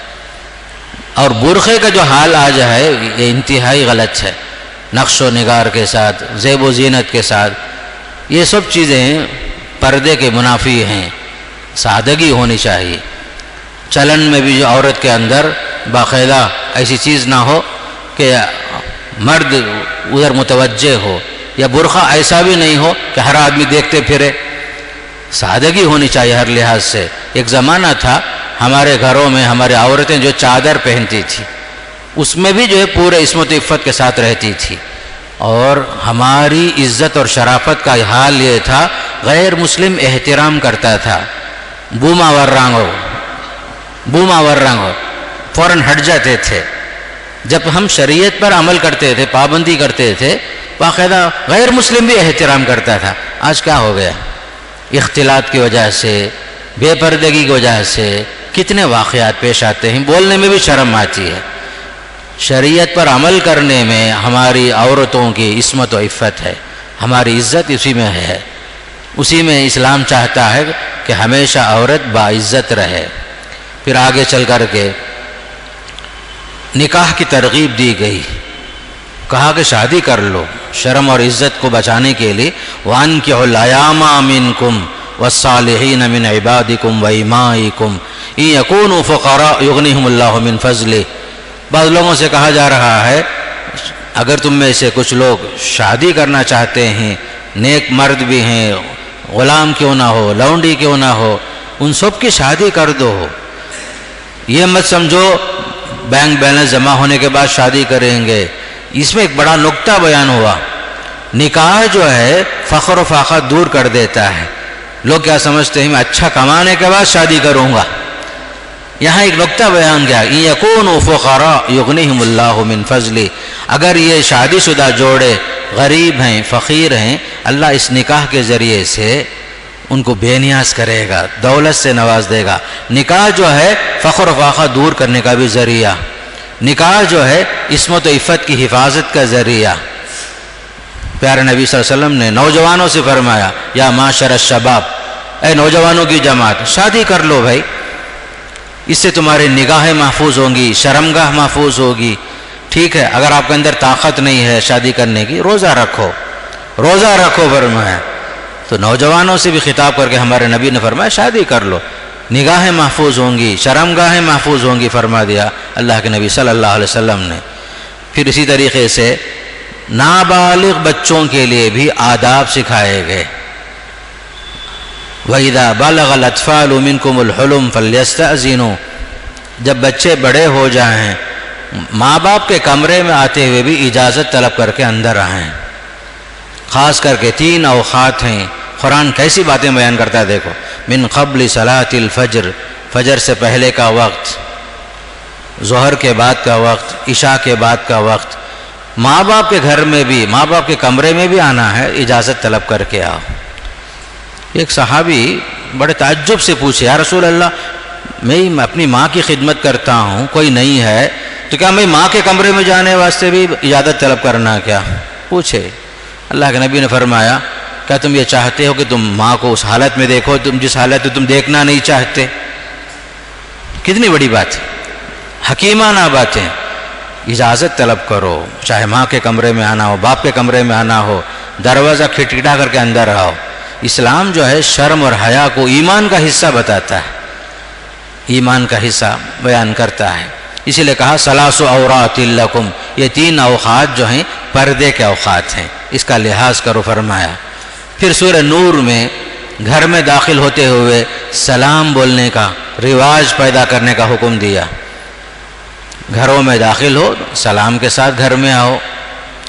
اور برقعے کا جو حال آج ہے یہ انتہائی غلط ہے، نقش و نگار کے ساتھ، زیب و زینت کے ساتھ. یہ سب چیزیں پردے کے منافی ہیں. سادگی ہونی چاہیے. چلن میں بھی جو عورت کے اندر باقاعدہ ایسی چیز نہ ہو کہ مرد ادھر متوجہ ہو، یا برقع ایسا بھی نہیں ہو کہ ہر آدمی دیکھتے پھرے. سادگی ہونی چاہیے ہر لحاظ سے. ایک زمانہ تھا ہمارے گھروں میں ہمارے عورتیں جو چادر پہنتی تھی اس میں بھی جو ہے پورے عصمت و عفت کے ساتھ رہتی تھی. اور ہماری عزت اور شرافت کا حال یہ تھا، غیر مسلم احترام کرتا تھا. بوما ورانگو فوراً ہٹ جاتے تھے. جب ہم شریعت پر عمل کرتے تھے، پابندی کرتے تھے، باقاعدہ غیر مسلم بھی احترام کرتا تھا. آج کیا ہو گیا؟ اختلاط کی وجہ سے، بے پردگی کی وجہ سے کتنے واقعات پیش آتے ہیں، بولنے میں بھی شرم آتی ہے. شریعت پر عمل کرنے میں ہماری عورتوں کی عصمت و عفت ہے، ہماری عزت اسی میں ہے. اسی میں اسلام چاہتا ہے کہ ہمیشہ عورت باعزت رہے. پھر آگے چل کر کے نکاح کی ترغیب دی گئی. کہا کہ شادی کر لو شرم اور عزت کو بچانے کے لیے. وَأَنكِحُوا الْأَيَامَ مِنكُمْ وَالصَّالِحِينَ مِنْ عِبَادِكُمْ وَإِمَائِكُمْ إِنْ يَكُونُوا فُقَرَاءَ يُغْنِهُمُ اللَّهُ مِنْ فَضْلِهِ. بعض لوگوں سے کہا جا رہا ہے اگر تم میں سے کچھ لوگ شادی کرنا چاہتے ہیں، نیک مرد بھی ہیں، غلام کیوں نہ ہو، لونڈی کیوں نہ ہو، ان سب کی شادی کر دو. یہ مت سمجھو بینک بیلنس جمع ہونے کے بعد شادی کریں گے. اس میں ایک بڑا نقطہ بیان ہوا. نکاح جو ہے فخر و فاقہ دور کر دیتا ہے. لوگ کیا سمجھتے ہیں میں اچھا کمانے کے بعد شادی کروں گا. یہاں ایک نقطہ بیان کیا، إِن يَكُونُوا فُقَرَاءَ يُغْنِهِمُ اللَّهُ مِنْ فَضْلِهِ. اگر یہ شادی شدہ جوڑے غریب ہیں، فقیر ہیں، اللہ اس نکاح کے ذریعے سے ان کو بے نیاز کرے گا، دولت سے نواز دے گا. نکاح جو ہے فخر و فاقہ دور کرنے کا بھی ذریعہ، نکاح جو ہے عصمت و عفت کی حفاظت کا ذریعہ. پیارے نبی صلی اللہ علیہ وسلم نے نوجوانوں سے فرمایا یا معاشر الشباب، اے نوجوانوں کی جماعت شادی کر لو بھائی، اس سے تمہاری نگاہیں محفوظ ہوں گی، شرمگاہ محفوظ ہوگی. ٹھیک ہے اگر آپ کے اندر طاقت نہیں ہے شادی کرنے کی، روزہ رکھو، روزہ رکھو فرمایا. تو نوجوانوں سے بھی خطاب کر کے ہمارے نبی نے فرمایا شادی کر لو، نگاہیں محفوظ ہوں گی، شرمگاہیں محفوظ ہوں گی فرما دیا اللہ کے نبی صلی اللہ علیہ وسلم نے. پھر اسی طریقے سے نابالغ بچوں کے لیے بھی آداب سکھائے گئے. وَإِذَا بَلَغَ الْأَطْفَالُ مِنْكُمُ الْحُلُمَ فَلْيَسْتَأْذِنُوا. جب بچے بڑے ہو جائیں ماں باپ کے کمرے میں آتے ہوئے بھی اجازت طلب کر کے اندر آئیں. خاص کر کے 3 اوقات ہیں. قرآن کیسی باتیں بیان کرتا ہے دیکھو. من قبل صلاۃ الفجر، فجر سے پہلے کا وقت، ظہر کے بعد کا وقت، عشاء کے بعد کا وقت. ماں باپ کے گھر میں بھی، ماں باپ کے کمرے میں بھی آنا ہے، اجازت طلب کر کے آؤ. ایک صحابی بڑے تعجب سے پوچھے یا رسول اللہ میں اپنی ماں کی خدمت کرتا ہوں، کوئی نہیں ہے تو کیا میں ماں کے کمرے میں جانے واسطے بھی اجازت طلب کرنا کیا؟ پوچھے. اللہ کے نبی نے فرمایا کیا تم یہ چاہتے ہو کہ تم ماں کو اس حالت میں دیکھو تم جس حالت میں تم دیکھنا نہیں چاہتے؟ کتنی بڑی بات ہے، حکیمانہ باتیں. اجازت طلب کرو، چاہے ماں کے کمرے میں آنا ہو، باپ کے کمرے میں آنا ہو، دروازہ کھٹکھٹا کر کے اندر آؤ. اسلام جو ہے شرم اور حیا کو ایمان کا حصہ بتاتا ہے، ایمان کا حصہ بیان کرتا ہے. اسی لیے کہا ثلاث عورات لکم، یہ 3 اوقات جو ہیں پردے کے اوقات ہیں، اس کا لحاظ کرو فرمایا. پھر سورہ نور میں گھر میں داخل ہوتے ہوئے سلام بولنے کا رواج پیدا کرنے کا حکم دیا. گھروں میں داخل ہو سلام کے ساتھ گھر میں آؤ،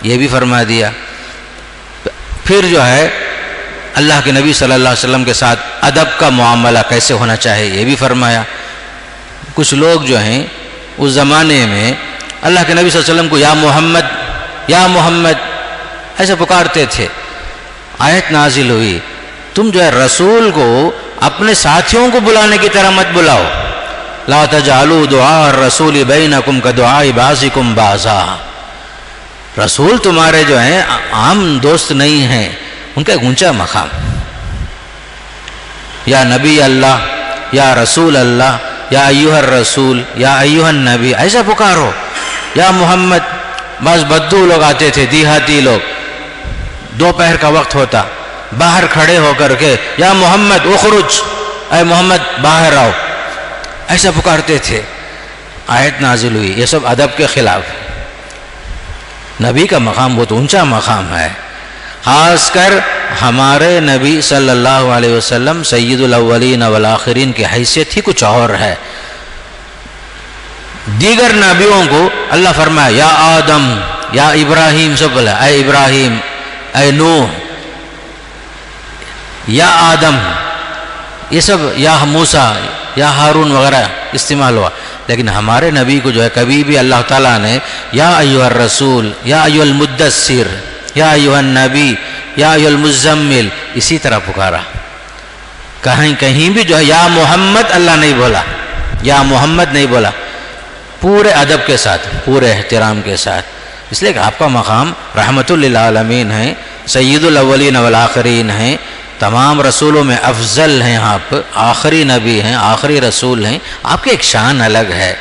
یہ بھی فرما دیا. پھر جو ہے اللہ کے نبی صلی اللہ علیہ وسلم کے ساتھ ادب کا معاملہ کیسے ہونا چاہے یہ بھی فرمایا. کچھ لوگ جو ہیں اس زمانے میں اللہ کے نبی صلی اللہ علیہ وسلم کو یا محمد یا محمد ایسے پکارتے تھے. آیت نازل ہوئی تم جو ہے رسول کو اپنے ساتھیوں کو بلانے کی طرح مت بلاؤ. لا تجعلوا دعاء الرسول بینکم کدعاء بعضکم بعضا. رسول تمہارے جو ہیں عام دوست نہیں ہیں، ان کا ایک اونچا مقام. یا نبی اللہ، یا رسول اللہ، یا ایھا الرسول، یا ایھا النبی، ایسا پکارو. یا محمد. بعض بدو لوگ آتے تھے، دیہاتی لوگ، دوپہر کا وقت ہوتا، باہر کھڑے ہو کر کے یا محمد اخرج، اے محمد باہر آؤ، ایسا پکارتے تھے. آیت نازل ہوئی یہ سب ادب کے خلاف. نبی کا مقام بہت اونچا مقام ہے. خاص کر ہمارے نبی صلی اللہ علیہ وسلم سید الاولین والآخرین کی حیثیت ہی کچھ اور ہے. دیگر نبیوں کو اللہ فرمایا یا آدم، یا ابراہیم، سب بولا اے ابراہیم، اے نوح، یا آدم، یہ سب یا موسیٰ یا ہارون وغیرہ استعمال ہوا. لیکن ہمارے نبی کو جو ہے کبھی بھی اللہ تعالیٰ نے یا ایھا الرسول، یا ایھا المدثر، یا ایھا النبی، یا ایھا المزمل اسی طرح پکارا. کہیں بھی جو ہے یا محمد اللہ نہیں بولا، یا محمد نہیں بولا، پورے ادب کے ساتھ، پورے احترام کے ساتھ. اس لیے کہ آپ کا مقام رحمت للعالمین ہے، سید الاولین والآخرین ہیں، تمام رسولوں میں افضل ہیں آپ، آخری نبی ہیں، آخری رسول ہیں، آپ کی ایک شان الگ ہے.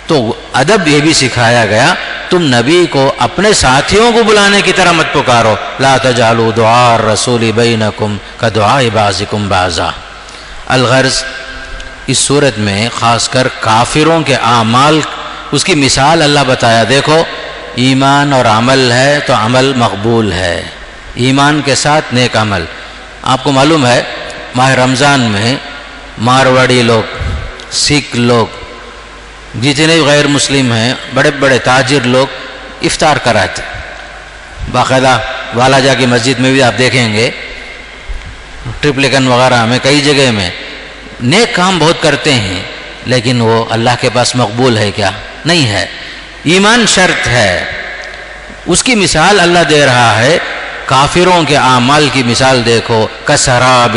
تو ادب یہ بھی سکھایا گیا تم نبی کو اپنے ساتھیوں کو بلانے کی طرح مت پکارو. لا تجعلوا دعاء الرسول بینکم کدعاء بعضکم بعضا. الغرض اس صورت میں خاص کر کافروں کے اعمال اس کی مثال اللہ بتایا. دیکھو ایمان اور عمل ہے تو عمل مقبول ہے، ایمان کے ساتھ نیک عمل. آپ کو معلوم ہے ماہ رمضان میں مارواڑی لوگ، سکھ لوگ، جتنے غیر مسلم ہیں، بڑے بڑے تاجر لوگ افطار کراتے. باقاعدہ والاجا کی مسجد میں بھی آپ دیکھیں گے، ٹرپلیکن وغیرہ میں، کئی جگہ میں نیک کام بہت کرتے ہیں، لیکن وہ اللہ کے پاس مقبول ہے کیا؟ نہیں ہے. ایمان شرط ہے. اس کی مثال اللہ دے رہا ہے. کافروں کے اعمال کی مثال دیکھو، کسراب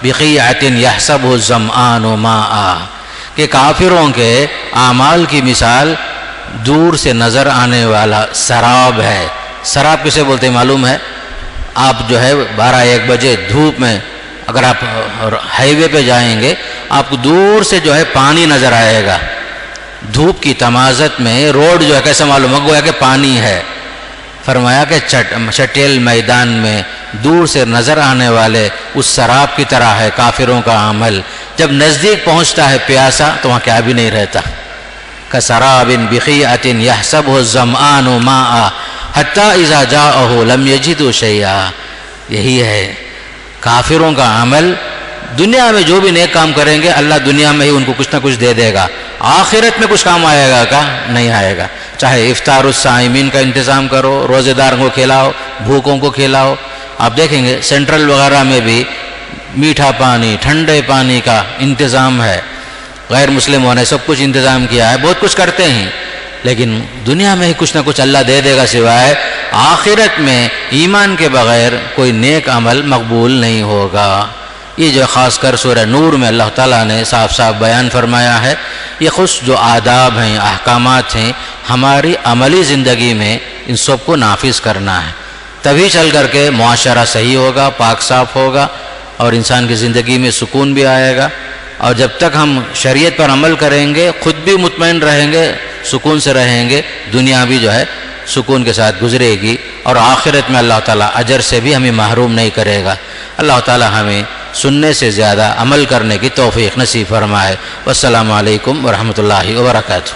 بقیعۃ یحسبہ الظمآن ماء، کہ کافروں کے اعمال کی مثال دور سے نظر آنے والا سراب ہے. سراب کسے بولتے ہیں معلوم ہے؟ آپ جو ہے 12-1 بجے دھوپ میں اگر آپ ہائی وے پہ جائیں گے، آپ کو دور سے جو ہے پانی نظر آئے گا. دھوپ کی تمازت میں روڈ جو ہے کیسا معلوم ہوگا کہ پانی ہے. فرمایا کہ چٹیل میدان میں دور سے نظر آنے والے اس سراب کی طرح ہے کافروں کا عمل. جب نزدیک پہنچتا ہے پیاسا تو وہاں کیا بھی نہیں رہتا. کسراب بقیعۃ یحسبہ الظمآن ماء حتی اذا جاءہ لم یجدہ شیئا. یہی ہے کافروں کا عمل. دنیا میں جو بھی نیک کام کریں گے اللہ دنیا میں ہی ان کو کچھ نہ کچھ دے دے گا. آخرت میں کچھ کام آئے گا کیا؟ نہیں آئے گا. چاہے افطار الصائمین کا انتظام کرو، روزے داروں کو کھلاؤ، بھوکوں کو کھلاؤ. آپ دیکھیں گے سینٹرل وغیرہ میں بھی میٹھا پانی، ٹھنڈے پانی کا انتظام ہے. غیر مسلموں نے سب کچھ انتظام کیا ہے، بہت کچھ کرتے ہیں، لیکن دنیا میں ہی کچھ نہ کچھ اللہ دے دے گا. سوائے آخرت میں ایمان کے بغیر کوئی نیک عمل مقبول نہیں ہوگا. یہ جو خاص کر سورہ نور میں اللہ تعالیٰ نے صاف صاف بیان فرمایا ہے. یہ خود جو آداب ہیں، احکامات ہیں، ہماری عملی زندگی میں ان سب کو نافذ کرنا ہے. تبھی چل کر کے معاشرہ صحیح ہوگا، پاک صاف ہوگا، اور انسان کی زندگی میں سکون بھی آئے گا. اور جب تک ہم شریعت پر عمل کریں گے، خود بھی مطمئن رہیں گے، سکون سے رہیں گے، دنیا بھی جو ہے سکون کے ساتھ گزرے گی، اور آخرت میں اللہ تعالیٰ اجر سے بھی ہمیں محروم نہیں کرے گا. اللہ تعالی ہمیں سننے سے زیادہ عمل کرنے کی توفیق نصیب فرمائے۔ والسلام علیکم ورحمۃ اللہ وبرکاتہ۔